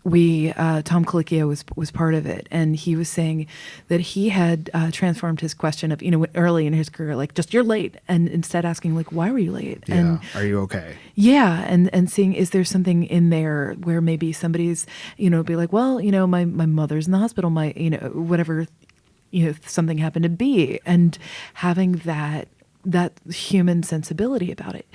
Tom Colicchio was part of it, and he was saying that he had transformed his question of early in his career, like, just, you're late, and instead asking, like, why were you late? Yeah. And are you okay? Yeah, and seeing, is there something in there where maybe somebody's be like, well, my mother's in the hospital, my whatever something happened to be, and having that human sensibility about it.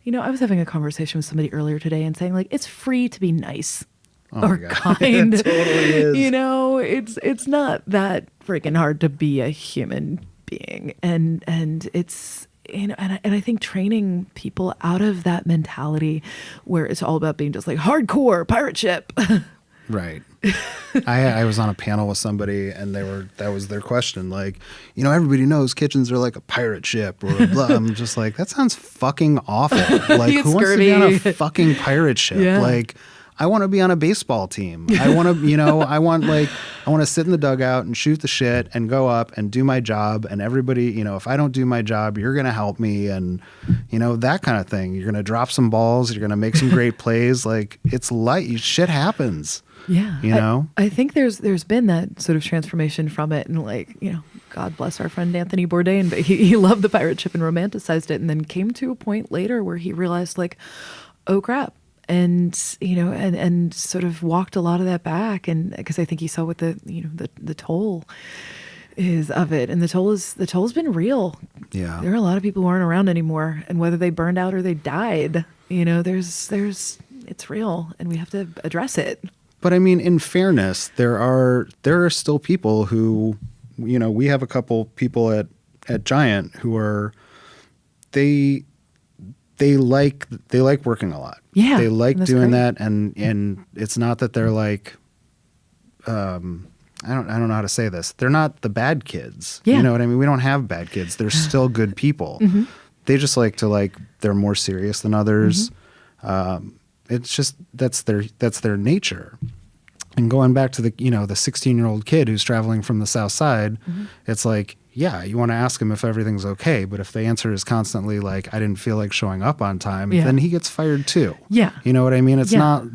I was having a conversation with somebody earlier today and saying, like, it's free to be nice or kind. It totally is. It's not that freaking hard to be a human being, and it's and I think training people out of that mentality where it's all about being just like hardcore pirate ship. Right. I was on a panel with somebody, and that was their question. Like, everybody knows kitchens are like a pirate ship or blah. I'm just like, that sounds fucking awful. Like, who wants to be on a fucking pirate ship? Yeah. Like, I want to be on a baseball team. I want to, I want to sit in the dugout and shoot the shit and go up and do my job. And everybody, if I don't do my job, you're going to help me. And, that kind of thing. You're going to drop some balls. You're going to make some great plays. Like, it's light. Shit happens. Yeah. I think there's been that sort of transformation from it. And like, God bless our friend Anthony Bourdain, but he loved the pirate ship and romanticized it, and then came to a point later where he realized, like, oh crap. And, and sort of walked a lot of that back. And because I think he saw what the toll is of it. And the toll's been real. Yeah. There are a lot of people who aren't around anymore, and whether they burned out or they died, it's real, and we have to address it. But I mean, in fairness, there are still people who, we have a couple people at Giant who are, they like working a lot. Yeah. They like doing that. And it's not that they're like, I don't know how to say this. They're not the bad kids. Yeah. You know what I mean? We don't have bad kids. They're still good people. Mm-hmm. They just like to they're more serious than others. Mm-hmm. It's just, that's their nature. And going back to the 16-year-old kid who's traveling from the South Side, mm-hmm. It's like, yeah, you want to ask him if everything's okay. But if the answer is constantly like, I didn't feel like showing up on time, then he gets fired too. Yeah. You know what I mean? It's not,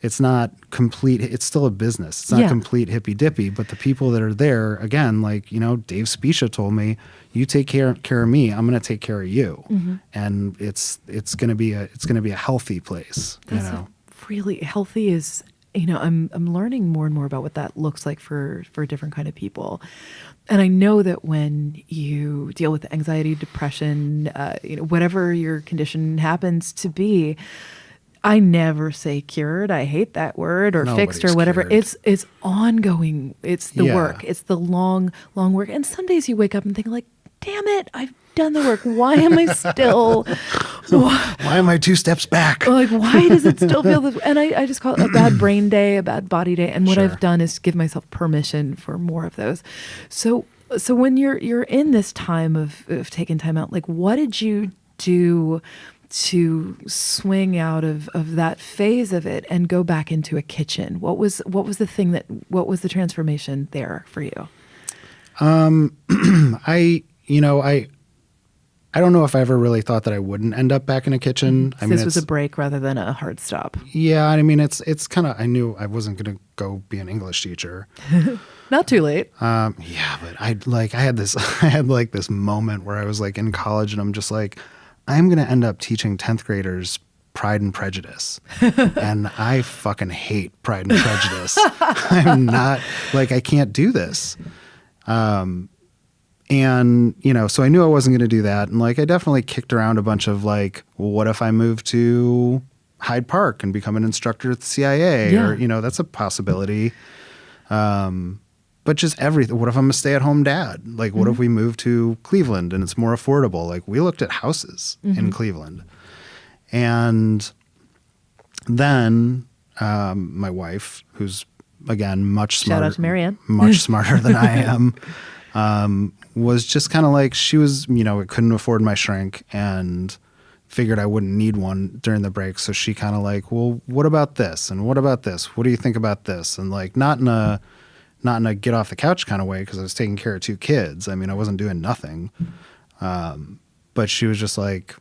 it's not complete. It's still a business. It's not complete hippy dippy, but the people that are there, again, like, Dave Specia told me, you take care of me, I'm going to take care of you. Mm-hmm. And it's going to be a healthy place. Really healthy is, I'm learning more and more about what that looks like for different kind of people. And I know that when you deal with anxiety, depression, whatever your condition happens to be, I never say cured. I hate that word, or fixed or whatever. Cured. It's ongoing. It's the work. It's the long work. And some days you wake up and think like, damn it, I've done the work. Why am I still... Why am I 2 steps back? Like, why does it still feel this? And I just call it a bad brain day, a bad body day. And what I've done is give myself permission for more of those. So when you're in this time of taking time out, like, what did you do to swing out of that phase of it and go back into a kitchen? What was the transformation there for you? I don't know if I ever really thought that I wouldn't end up back in a kitchen. So this was a break rather than a hard stop. Yeah, I mean, it's kind of, I knew I wasn't going to go be an English teacher. Not too late. Yeah, but I had this moment where I was like in college, and I'm just like, I'm going to end up teaching 10th graders Pride and Prejudice. And I fucking hate Pride and Prejudice. I'm not, like, I can't do this. And, so I knew I wasn't going to do that. And like, I definitely kicked around a bunch of like, well, what if I move to Hyde Park and become an instructor at the CIA? Yeah. Or, that's a possibility. But just everything. What if I'm a stay-at-home dad? Like, what if we move to Cleveland and it's more affordable? Like, we looked at houses in Cleveland. And then my wife, who's, again, much smarter. Shout out to Marianne. Much smarter than I am, was just kind of like, she was, couldn't afford my shrink and figured I wouldn't need one during the break. So she kind of like, well, what about this? And what about this? What do you think about this? And like, not in a get off the couch kind of way, because I was taking care of 2 kids. I mean, I wasn't doing nothing. But she was just like,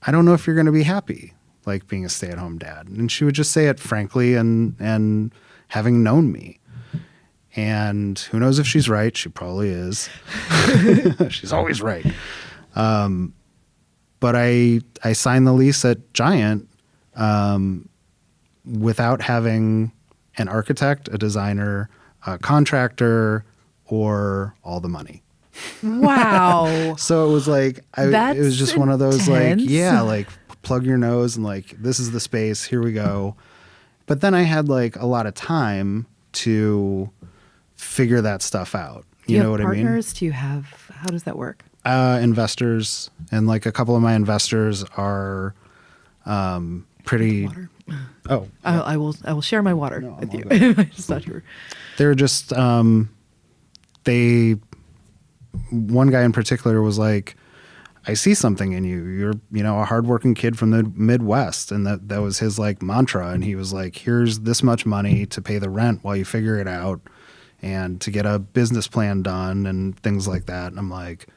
I don't know if you're going to be happy, like being a stay-at-home dad. And she would just say it frankly and having known me. And who knows if she's right? She probably is. She's always right. But I signed the lease at Giant without having an architect, a designer, a contractor, or all the money. Wow. So it was like, it was just one of those intense. like, yeah, like plug your nose and like, this is the space, here we go. But then I had like a lot of time to figure that stuff out. You know what I mean? Partners? Do you have, how does that work? Investors, and like a couple of my investors are pretty. Water. Oh, I will share my water No, I'm with all you. I just thought you were. they're just they. One guy in particular was like, I see something in you. You're, a hardworking kid from the Midwest. And that was his like mantra. And he was like, here's this much money to pay the rent while you figure it out and to get a business plan done and things like that. And I'm like,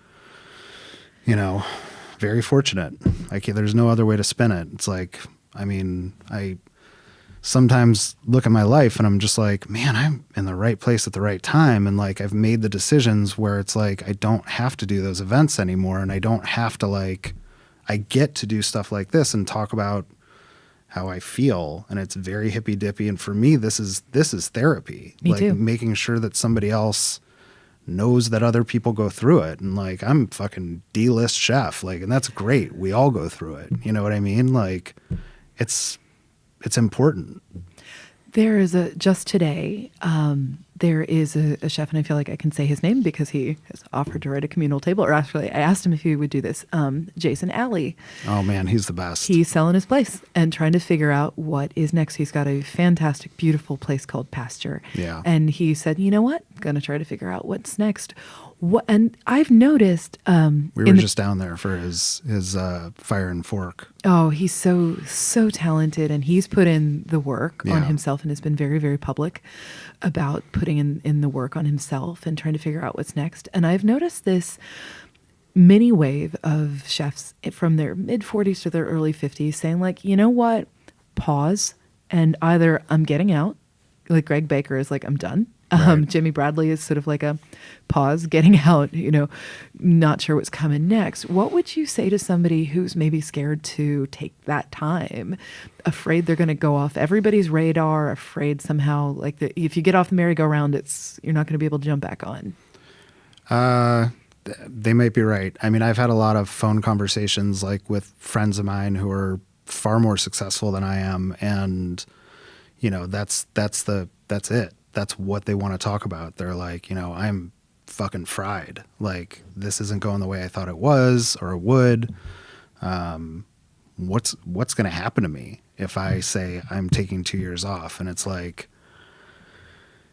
very fortunate. Like, there's no other way to spin it. It's like, I mean, I sometimes look at my life and I'm just like, man, I'm in the right place at the right time. And like, I've made the decisions where it's like, I don't have to do those events anymore. And I don't have to like, I get to do stuff like this and talk about how I feel. And it's very hippy dippy. And for me, this is therapy. Me like too. making sure that somebody else knows that other people go through it. And like, I'm fucking D-list chef. Like, and that's great. We all go through it. You know what I mean? Like, it's important. There is just today, there is a chef, and I feel like I can say his name because he has offered to write a communal table. Or actually, I asked him if he would do this. Jason Alley. Oh man, he's the best. He's selling his place and trying to figure out what is next. He's got a fantastic, beautiful place called Pasture. Yeah. And he said, you know what? Going to try to figure out what's next. And I've noticed we were just down there for his Fire and Fork. Oh, he's so talented, and he's put in the work on Yeah. himself and has been very, very public about putting in the work on himself and trying to figure out what's next. And I've noticed this mini wave of chefs from their mid-40s to their early 50s saying like, you know what, pause, and either I'm getting out, like Greg Baker is like, I'm done. Right. Jimmy Bradley is sort of like a pause, getting out, not sure what's coming next. What would you say to somebody who's maybe scared to take that time, afraid they're going to go off everybody's radar, afraid somehow like if you get off the merry-go-round, you're not going to be able to jump back on? They might be right. I mean, I've had a lot of phone conversations like with friends of mine who are far more successful than I am, and that's it. That's what they want to talk about. They're like, I'm fucking fried. Like, this isn't going the way I thought it was or it would. What's going to happen to me if I say I'm taking 2 years off? And it's like,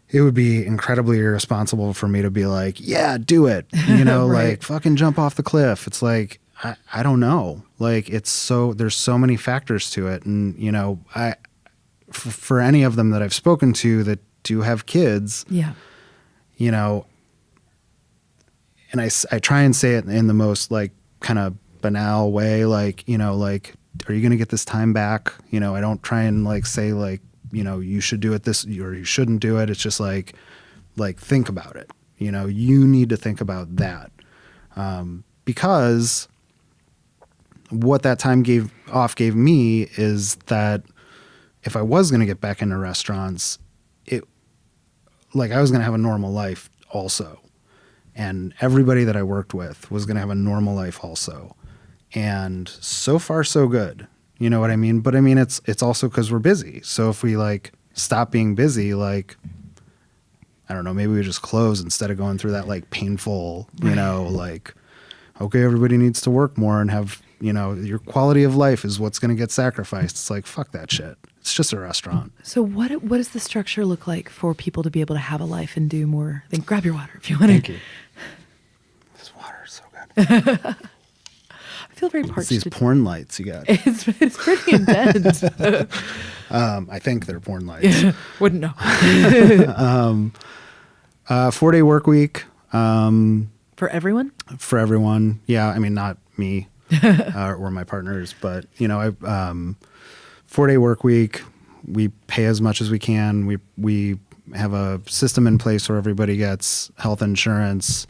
it would be incredibly irresponsible for me to be like, yeah, do it. Right. Like fucking jump off the cliff. It's like, I don't know. Like, there's so many factors to it. And, for any of them that I've spoken to that do have kids, Yeah. And I try and say it in the most like kind of banal way, like, like, are you going to get this time back? I don't try and like say like, you should do it this or you shouldn't do it. It's just like think about it. You need to think about that. Because what that time gave me is that if I was going to get back into restaurants, I was going to have a normal life also. and everybody that I worked with was going to have a normal life also. And so far, so good. You know what I mean? But I mean, it's also because we're busy. So if we like stop being busy, like, I don't know, maybe we just close instead of going through that like painful, you know, like, okay, everybody needs to work more and have, you know, your quality of life is what's going to get sacrificed. It's like, fuck that shit. It's just a restaurant. So what does the structure look like for people to be able to have a life and do more? Then grab your water if you want to. Thank you. This water is so good. I feel very parched. It's these porn lights you got. It's pretty intense. I think they're porn lights. Wouldn't know. 4-day work week. For everyone? For everyone. Yeah. I mean, not me or my partners, but you know, 4-day work week. We pay as much as we can. We have a system in place where everybody gets health insurance,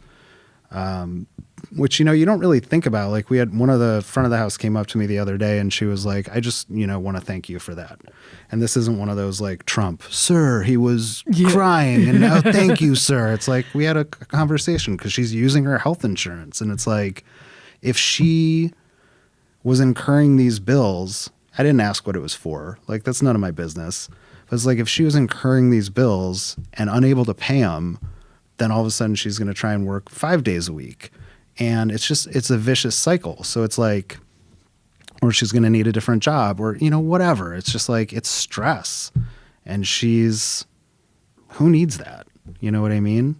which, you know, you don't really think about. Like, we had one of the front of the house came up to me the other day and she was like, I just, you know, want to thank you for that. And this isn't one of those like Trump, sir, he was crying and now thank you, sir. It's like, we had a conversation because she's using her health insurance. And it's like, if she was incurring these bills, I didn't ask what it was for. Like, that's none of my business. But it's like, if she was incurring these bills and unable to pay them, then all of a sudden she's going to try and work 5 days a week. And it's a vicious cycle. So it's like, or she's going to need a different job or, you know, whatever. It's just like, it's stress. And who needs that? You know what I mean?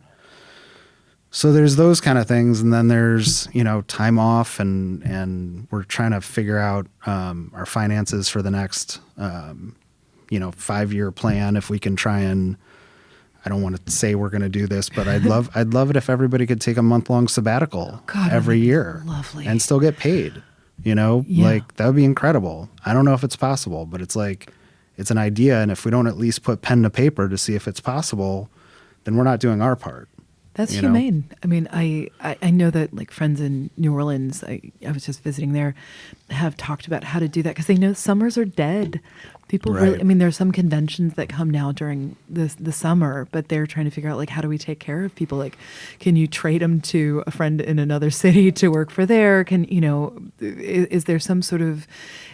So there's those kind of things. And then there's, you know, time off and we're trying to figure out our finances for the next, 5-year plan. If we can try and, I don't want to say we're going to do this, but I'd love it if everybody could take a month-long sabbatical every year lovely. And still get paid, you know, like that would be incredible. I don't know if it's possible, but it's like, it's an idea. And if we don't at least put pen to paper to see if it's possible, then we're not doing our part. That's humane. I mean, I know that like friends in New Orleans, I was just visiting there, have talked about how to do that because they know summers are dead. People really, I mean, there's some conventions that come now during the summer, but they're trying to figure out like, how do we take care of people? Like, can you trade them to a friend in another city to work for there? Can, you know, is there some sort of,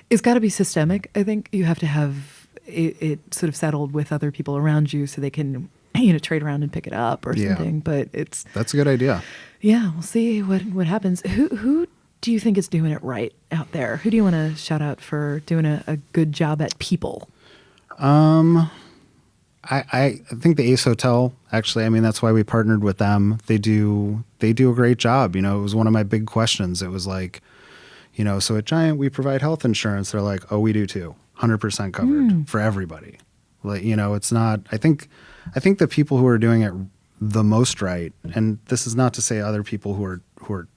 it's got to be systemic. I think you have to have it sort of settled with other people around you so they can, you know, trade around and pick it up or something. But that's a good idea. Yeah, we'll see what happens. Who do you think is doing it right out there? Who do you want to shout out for doing a good job at people? I think the Ace Hotel, actually, I mean, that's why we partnered with them. They do a great job. You know, it was one of my big questions. It was like, you know, so at Giant, we provide health insurance. They're like, oh, we do too. 100% covered for everybody. Like, you know, it's not, I think the people who are doing it the most right, and this is not to say other people who are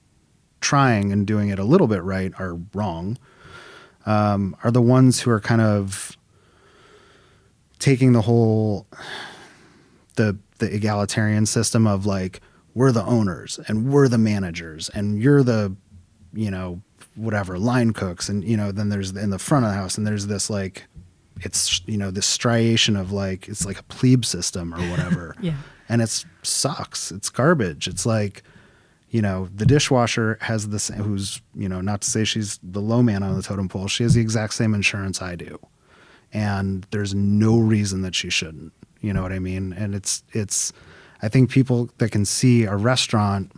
trying and doing it a little bit right are wrong, are the ones who are kind of taking the whole, the egalitarian system of like, we're the owners and we're the managers and you're the, you know, whatever, line cooks. And, you know, then there's in the front of the house and there's this like, it's, you know, this striation of like, it's like a plebe system or whatever. And it sucks. It's garbage. It's like, you know, the dishwasher has this, who's, you know, not to say she's the low man on the totem pole. She has the exact same insurance I do. And there's no reason that she shouldn't, you know what I mean? And it's, I think people that can see a restaurant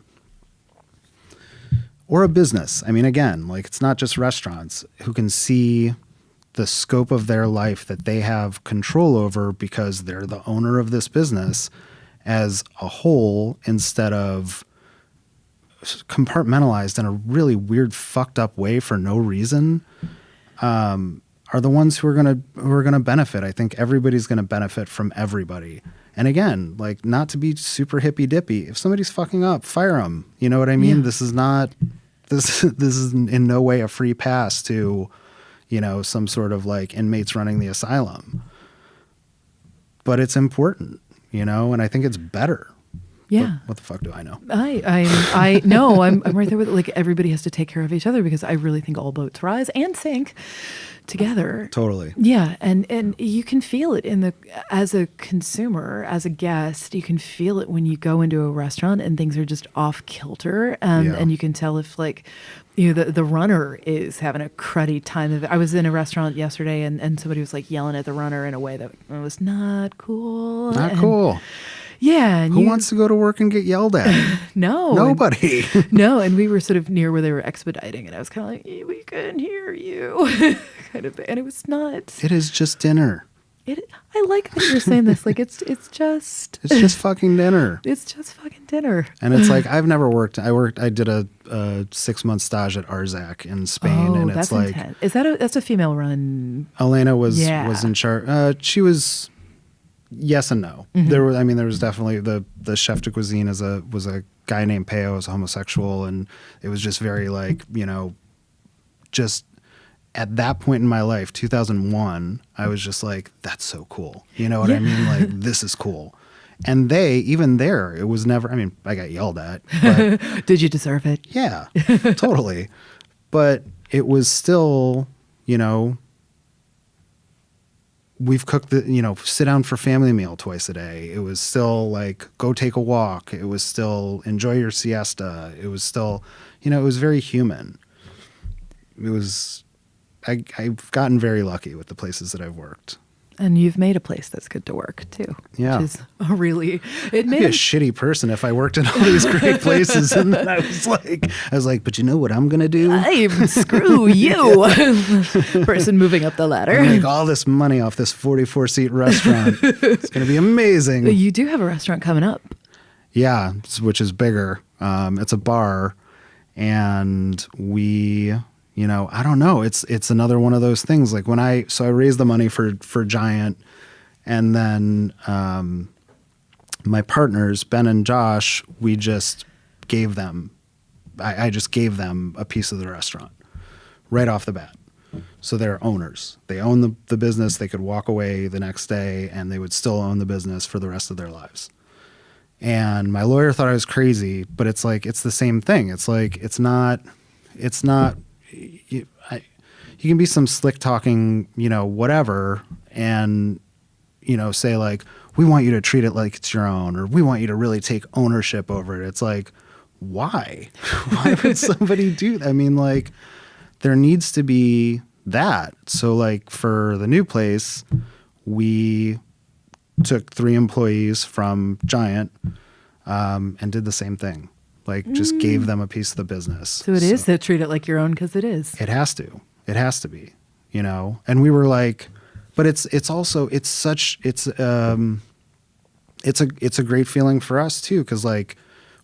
or a business, I mean, again, like it's not just restaurants, who can see the scope of their life that they have control over because they're the owner of this business as a whole instead of compartmentalized in a really weird, fucked up way for no reason, are the ones who are gonna benefit. I think everybody's gonna benefit from everybody. And again, like, not to be super hippy dippy, if somebody's fucking up, fire them. You know what I mean? This is not this is in no way a free pass to, you know, some sort of like inmates running the asylum. But it's important, you know, and I think it's better Yeah. What the fuck do I know? I know I'm right there with it. Like everybody has to take care of each other because I really think all boats rise and sink together. Totally. Yeah, and you can feel it as a consumer, as a guest, you can feel it when you go into a restaurant and things are just off kilter, and you can tell if like the runner is having a cruddy time of it. I was in a restaurant yesterday and somebody was like yelling at the runner in a way that was not cool. Not cool. Yeah. And Who wants to go to work and get yelled at? No. Nobody. No. And we were sort of near where they were expediting, and I was kind of like, we couldn't hear you. kind of thing. And it was not. It is just dinner. I like that you're saying this. Like, it's just. It's just fucking dinner. It's just fucking dinner. And it's like, I've never worked. I did a 6-month stage at Arzac in Spain. And that's it's like. intense. That's a female run? Elena was in charge. She was. Yes and no. Mm-hmm. There was definitely the chef de cuisine was a guy named Peo, was homosexual, and it was just very like, just at that point in my life, 2001, I was just like, that's so cool. You know what I mean? Like, this is cool. And it was never, I got yelled at. But Did you deserve it? yeah, totally. But it was still, we've cooked sit down for family meal twice a day. It was still like, go take a walk. It was still enjoy your siesta. It was still, it was very human. It was, I've gotten very lucky with the places that I've worked. And you've made a place that's good to work too. Yeah. Which is I'd be a shitty person if I worked in all these great places and then I was like, but you know what I'm going to do? Screw you. Person moving up the ladder. Make all this money off this 44-seat restaurant. It's going to be amazing. You do have a restaurant coming up. Yeah, which is bigger. It's a bar, and we, I don't know. It's another one of those things. Like I raised the money for Giant, and then my partners Ben and Josh, we just gave them. I just gave them a piece of the restaurant right off the bat. So they're owners. They own the business. They could walk away the next day, and they would still own the business for the rest of their lives. And my lawyer thought I was crazy, but it's like, it's the same thing. It's like, it's not, you can be some slick talking, whatever. And, say like, we want you to treat it like it's your own, or we want you to really take ownership over it. It's like, why? Why would somebody do that? There needs to be that. So like for the new place, we took 3 employees from Giant and did the same thing. Like just gave them a piece of the business. So it is to treat it like your own, because it is. It has to be, And we were like, but it's a great feeling for us too, because like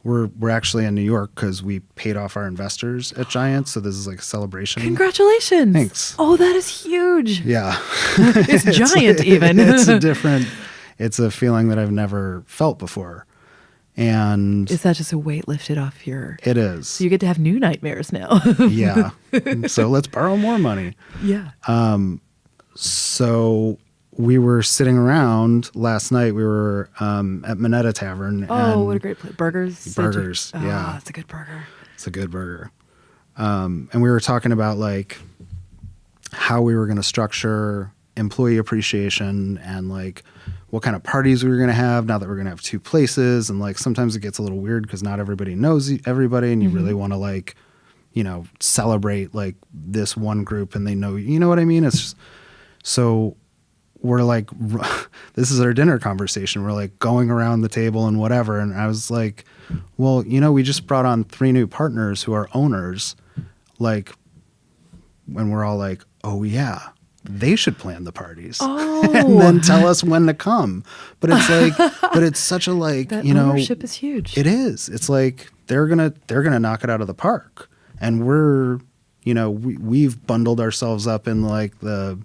we're actually in New York because we paid off our investors at Giant, so this is like a celebration. Congratulations! Thanks. Oh, that is huge. Yeah, it's Giant even. It's a feeling that I've never felt before. And is that just a weight lifted off your... It is. So you get to have new nightmares now. Yeah. So let's borrow more money. Yeah. So we were sitting around last night. We were at Minetta Tavern. Oh, what a great place. Burgers. Yeah. It's a good burger. It's a good burger. And we were talking about like how we were going to structure employee appreciation and like what kind of parties we were going to have now that we're going to have 2 places. And like sometimes it gets a little weird because not everybody knows everybody, and you really want to like, celebrate like this one group and they know, you know what I mean? It's just, so we're like, this is our dinner conversation. We're like going around the table and whatever. And I was like, well, we just brought on 3 new partners who are owners. Like, when we're all like, oh yeah, they should plan the parties and then tell us when to come. But it's like, but it's such a like, that ownership is huge. It is. It's like, they're going to knock it out of the park. And we're, we've bundled ourselves up in like the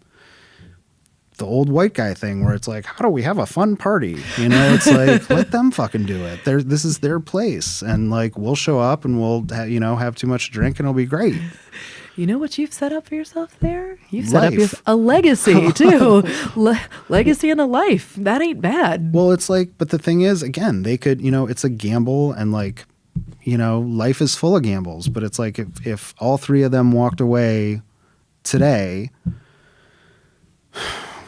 old white guy thing where it's like, how do we have a fun party? It's like, let them fucking do it. This is their place. And like, we'll show up and we'll, have too much to drink and it'll be great. You know what you've set up for yourself there? You've set up Life. a legacy too. Legacy and a life. That ain't bad. Well, it's like, but the thing is, again, they could, it's a gamble, and like, life is full of gambles, but it's like if all three of them walked away today,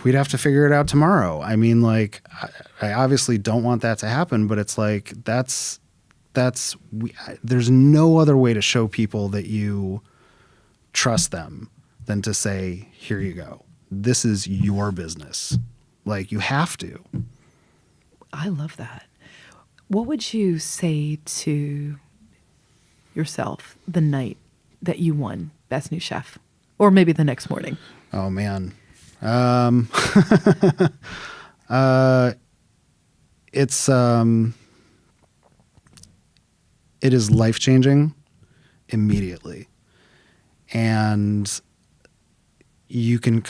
we'd have to figure it out tomorrow. I mean, like, I obviously don't want that to happen, but it's like, there's no other way to show people that you trust them than to say, here you go. This is your business. Like, you have to. I love that. What would you say to yourself the night that you won Best New Chef? Or maybe the next morning? Oh, man. It is life-changing immediately. And you can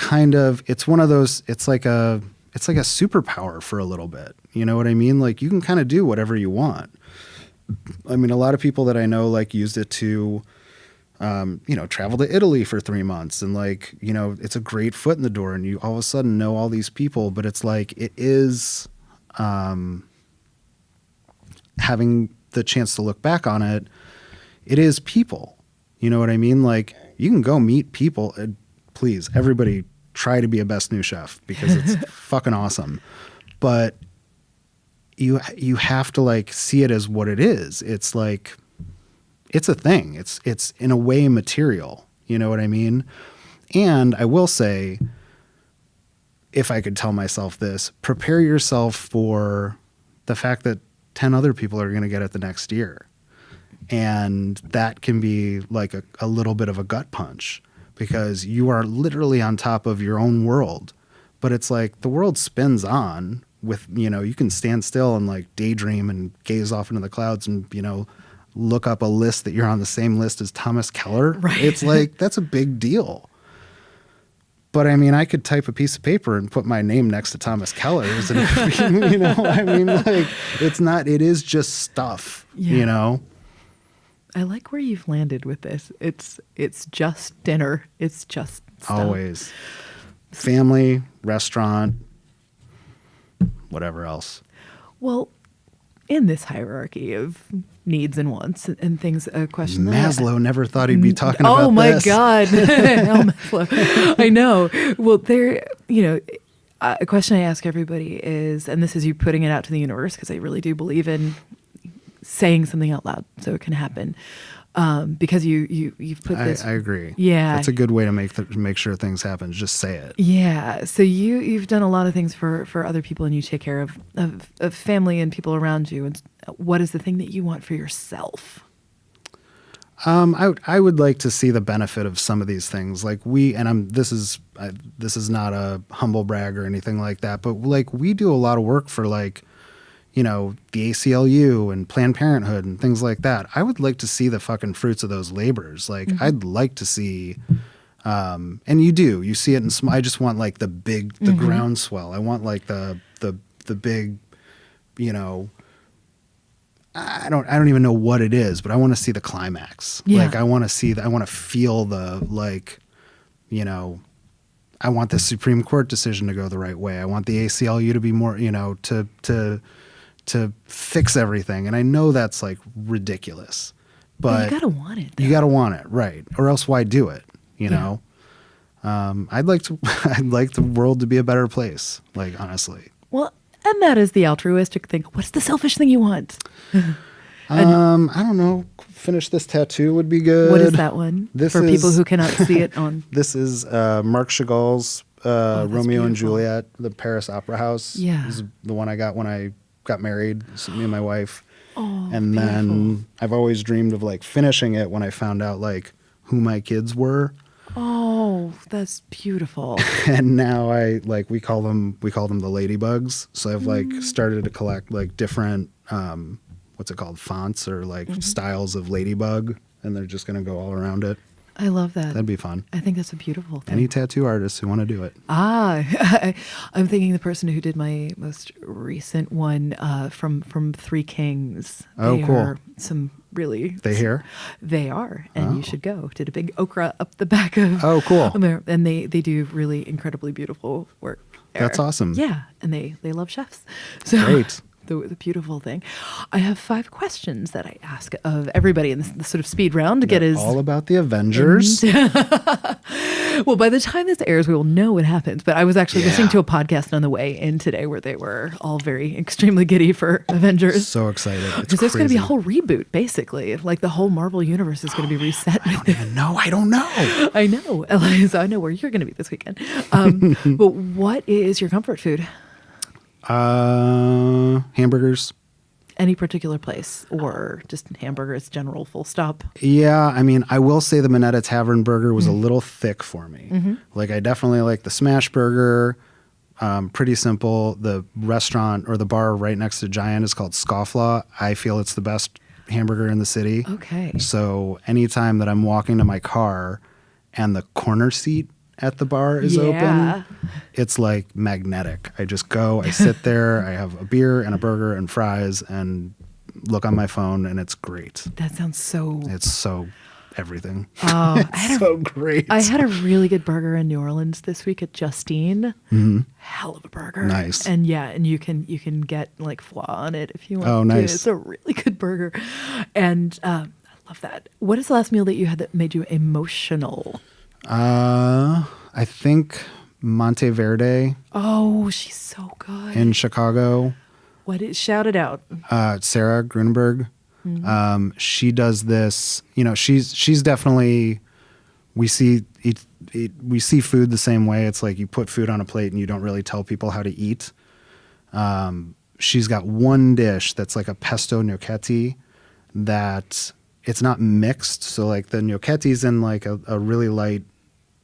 it's one of those, it's like a superpower for a little bit. You know what I mean? Like, you can kind of do whatever you want. I mean, a lot of people that I know, like, used it to, travel to Italy for 3 months, and like, it's a great foot in the door, and you all of a sudden know all these people, but it's like, it is, having the chance to look back on it, it is people. You know what I mean? Like, you can go meet people. Please, everybody try to be a Best New Chef, because it's fucking awesome. But you have to, like, see it as what it is. It's like, it's a thing. It's in a way material. You know what I mean? And I will say, if I could tell myself this, prepare yourself for the fact that 10 other people are going to get it the next year. And that can be like a little bit of a gut punch, because you are literally on top of your own world. But it's like, the world spins on with, you can stand still and like daydream and gaze off into the clouds and, look up a list that you're on the same list as Thomas Keller. Right. It's like, that's a big deal. But I mean, I could type a piece of paper and put my name next to Thomas Keller's, and I mean, like, it is just stuff, I like where you've landed with this. It's just dinner. It's just stuff. Always. Family, restaurant, whatever else. Well, in this hierarchy of needs and wants and things, a question Maslow never thought he'd be talking about this. Oh my God. Maslow. I know. Well, a question I ask everybody is, and this is you putting it out to the universe, because I really do believe in saying something out loud so it can happen. Because you've put this. I agree. Yeah, that's a good way to make sure things happen. Just say it. Yeah. So you've done a lot of things for other people, and you take care of family and people around you. And what is the thing that you want for yourself? I would like to see the benefit of some of these things. Like this is not a humble brag or anything like that, but like, we do a lot of work for, like, the ACLU and Planned Parenthood and things like that. I would like to see the fucking fruits of those labors. Like, mm-hmm. I'd like to see, and you see it in I just want, like, the mm-hmm. groundswell. I want, like, the big, I don't even know what it is, but I want to see the climax. Yeah. Like, I want to feel the, like, I want the Supreme Court decision to go the right way. I want the ACLU to be more, to fix everything. And I know that's, like, ridiculous, but you gotta want it, though. You gotta want it, right? Or else why do it? Know? I'd like the world to be a better place, like, honestly. Well, and that is the altruistic thing. What's the selfish thing you want? I don't know. Finish this tattoo would be good. What is that one? For people who cannot see it on. This is Marc Chagall's Romeo beautiful. and Juliet, the Paris Opera House. Yeah. This is the one I got when I got married, so me and my wife. Oh, and beautiful. Then I've always dreamed of, like, finishing it when I found out, like, who my kids were. Oh, that's beautiful. And now we call them the ladybugs. So I've like started to collect, like, different what's it called, fonts or, like, mm-hmm. styles of ladybug, and they're just going to go all around it. I love that. That'd be fun. I think that's a beautiful thing. Any tattoo artists who want to do it. I'm thinking the person who did my most recent one from Three Kings. Oh, they cool. Are some really. They here? They are, and Oh. you should go. Did a big okra up the back of. Oh, cool. And they do really incredibly beautiful work. There. That's awesome. Yeah, and they love chefs. So Great. The beautiful thing. I have 5 questions that I ask of everybody in this sort of speed round to get They're as all about the Avengers. well, by the time this airs, we will know what happens. But I was actually listening Yeah. to a podcast on the way in today where they were all very extremely giddy for Avengers. So excited. It's Because there's going to be a crazy. whole reboot, basically. Like the whole Marvel universe is going to be reset. No, I don't know. I know, Eliza. I know where you're going to be this weekend. But what is your comfort food? Hamburgers. Any particular place or just hamburgers, general, full stop? Yeah, I mean, I will say the Minetta Tavern burger was a little thick for me. Like, I definitely like the smash burger. Pretty simple. The restaurant or the bar right next to Giant is called Scofflaw. I feel it's the best hamburger in the city. Okay. So anytime that I'm walking to my car and the corner seat at the bar is Yeah. open, it's like magnetic. I just go, I sit there, I have a beer and a burger and fries and look on my phone, and it's great. That sounds so. It's so everything. Oh, I had, So great. I had a really good burger in New Orleans this week at Justine. Hell of a burger. Nice. And yeah, and you can get like foie on it if you want. Oh, to. nice. It's a really good burger, and I love that. What is the last meal that you had that made you emotional? I think Monteverde Oh, she's so good. in Chicago. What is shout it out? Sarah Grunberg. She does this. You know, she's definitely. We see food the same way. It's like you put food on a plate and you don't really tell people how to eat. She's got one dish that's like a pesto gnocchetti that it's not mixed. So like the gnocchetti's in like a really light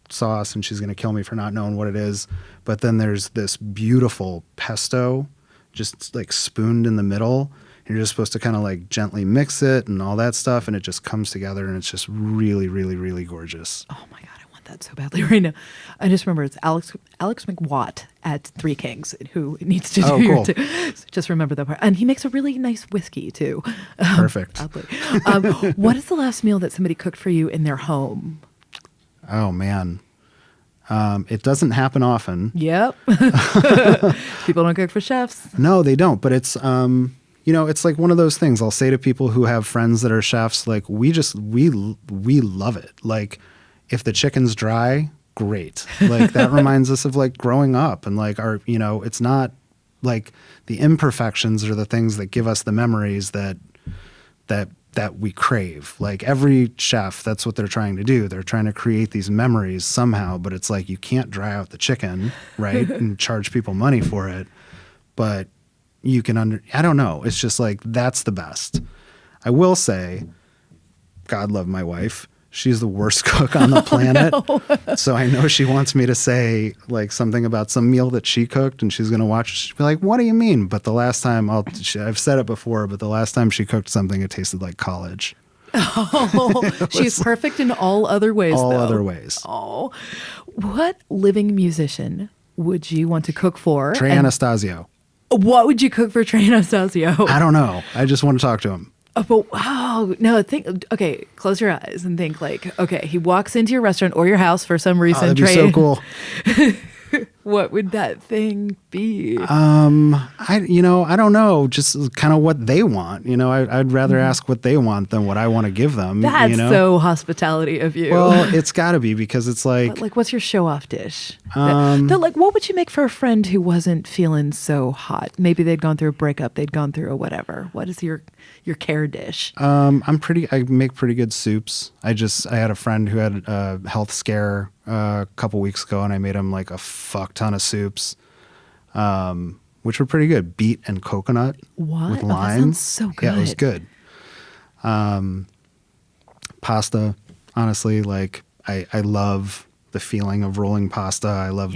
sauce, and she's going to kill me for not knowing what it is. But then there's this beautiful pesto just like spooned in the middle. You're just supposed to kind of like gently mix it and all that stuff, and it just comes together, and it's just really, really, really gorgeous. Oh my god, I want that so badly right now. I just remember it's Alex McWatt at Three Kings who needs to do Oh, your cool. too. So just remember that part. And he makes a really nice whiskey too. Perfect. Oddly. What is the last meal that somebody cooked for you in their home? Oh man. It doesn't happen often. Yep. People don't cook for chefs. No, they don't. But it's, it's like one of those things I'll say to people who have friends that are chefs, like we love it. Like if the chicken's dry, great. Like that reminds us of like growing up and like our, it's not like the imperfections are the things that give us the memories that we crave. Like every chef, that's what they're trying to do. They're trying to create these memories somehow, but it's like you can't dry out the chicken, right? And charge people money for it. But you can I don't know. It's just like that's the best. I will say, God love my wife. She's the worst cook on the planet. So I know she wants me to say like something about some meal that she cooked, and she's going to watch. She'll be like, "What do you mean?" But the last time I've said it before, but the last time she cooked something, it tasted like college. Oh, she's perfect in all other ways. All though. other ways. Oh, what living musician would you want to cook for? Trey And Anastasio. what would you cook for Trey Anastasio? I don't know. I just want to talk to him. Oh, but wow, no, okay, close your eyes and think like, okay, he walks into your restaurant or your house for some Oh, reason. that'd be Trey, so cool. what would that thing be? I don't know. Just kind of what they want. I'd rather ask what they want than what I want to give them. That's so hospitality of you. Well, it's got to be because it's like, But, like, what's your show-off dish? Like, what would you make for a friend who wasn't feeling so hot? Maybe they'd gone through a breakup, they'd gone through a whatever. What is your care dish? I make pretty good soups. I had a friend who had a health scare a couple weeks ago, and I made him like a fuck ton of soups, which were pretty good. Beet and coconut What? with Oh, that lime. sounds so Yeah, it was good. good. Pasta, honestly, like I love the feeling of rolling pasta. I love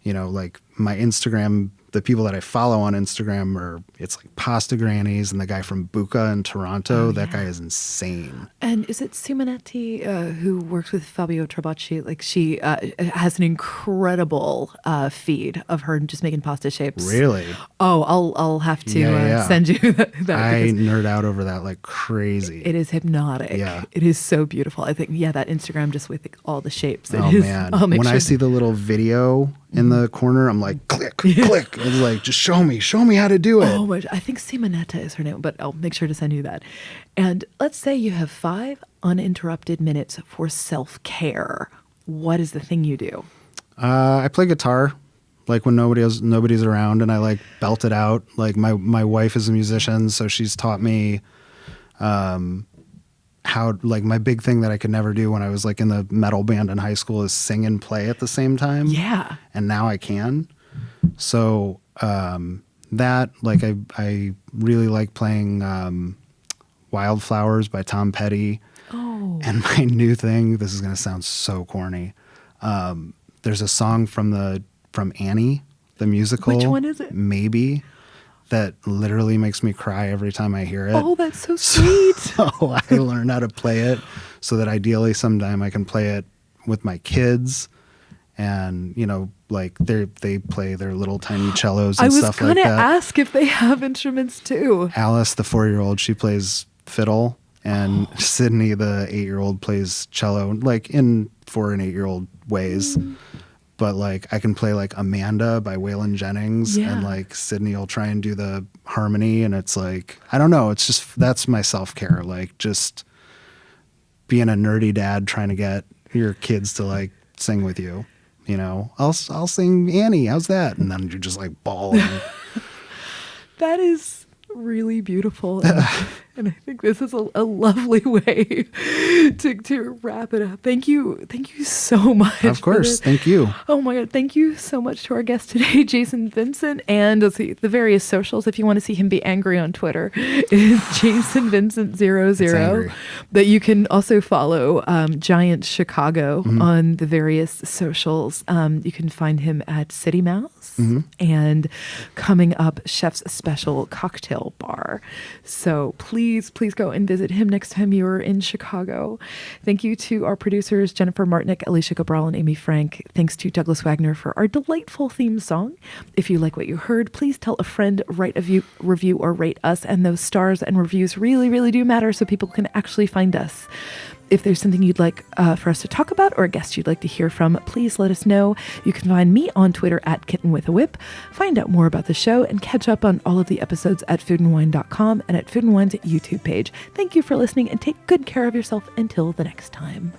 like my Instagram the people that I follow on Instagram it's like Pasta Grannies and the guy from Buca in Toronto. That guy is insane. And is it Simonetti who works with Fabio Trabacci? Like she has an incredible feed of her just making pasta shapes. Really? Oh, I'll have to send you that. I nerd out over that like crazy. It is hypnotic. Yeah. It is so beautiful. I think, that Instagram just with all the shapes. Oh, man. When I see the little video in the corner, I'm like, click. It's like, just show me how to do it. Oh, I think Simonetta is her name, but I'll make sure to send you that. And let's say you have 5 uninterrupted minutes for self-care. What is the thing you do? I play guitar, like when nobody's around, and I like belt it out. Like my wife is a musician, so she's taught me how, like, my big thing that I could never do when I was like in the metal band in high school is sing and play at the same time. Yeah. And now I can. So that, like, I really like playing Wildflowers by Tom Petty. Oh. And my new thing, this is going to sound so corny. There's a song from Annie, the musical. Which one is it? Maybe. That literally makes me cry every time I hear it. Oh, that's so sweet. So I learned how to play it so that ideally sometime I can play it with my kids. And, like they play their little tiny cellos and stuff like that. I was going to ask if they have instruments too. Alice, the 4-year-old, she plays fiddle. And Sydney, the 8-year-old, plays cello, like in 4 and 8-year-old ways. But like I can play like Amanda by Waylon Jennings, and like Sydney will try and do the harmony, and it's like, I don't know, it's just, that's my self-care, like just being a nerdy dad trying to get your kids to like sing with you. I'll sing Annie, how's that? And then you're just like bawling. That is really beautiful. And I think this is a lovely way to wrap it up. Thank you so much. Of course. Thank you. Oh my God. Thank you so much to our guest today, Jason Vincent. And let's see, the various socials, if you want to see him be angry on Twitter, is Jason Vincent 00. But you can also follow Giant Chicago on the various socials. You can find him at City Mouse and coming up, Chef's Special Cocktail Bar. So please go and visit him next time you're in Chicago. Thank you to our producers, Jennifer Martinick, Alicia Cabral, and Amy Frank. Thanks to Douglas Wagner for our delightful theme song. If you like what you heard, please tell a friend, write a review, or rate us. And those stars and reviews really, really do matter so people can actually find us. If there's something you'd like for us to talk about or a guest you'd like to hear from, please let us know. You can find me on Twitter at kittenwithawhip. Find out more about the show and catch up on all of the episodes at foodandwine.com and at Food and Wine's YouTube page. Thank you for listening and take good care of yourself until the next time.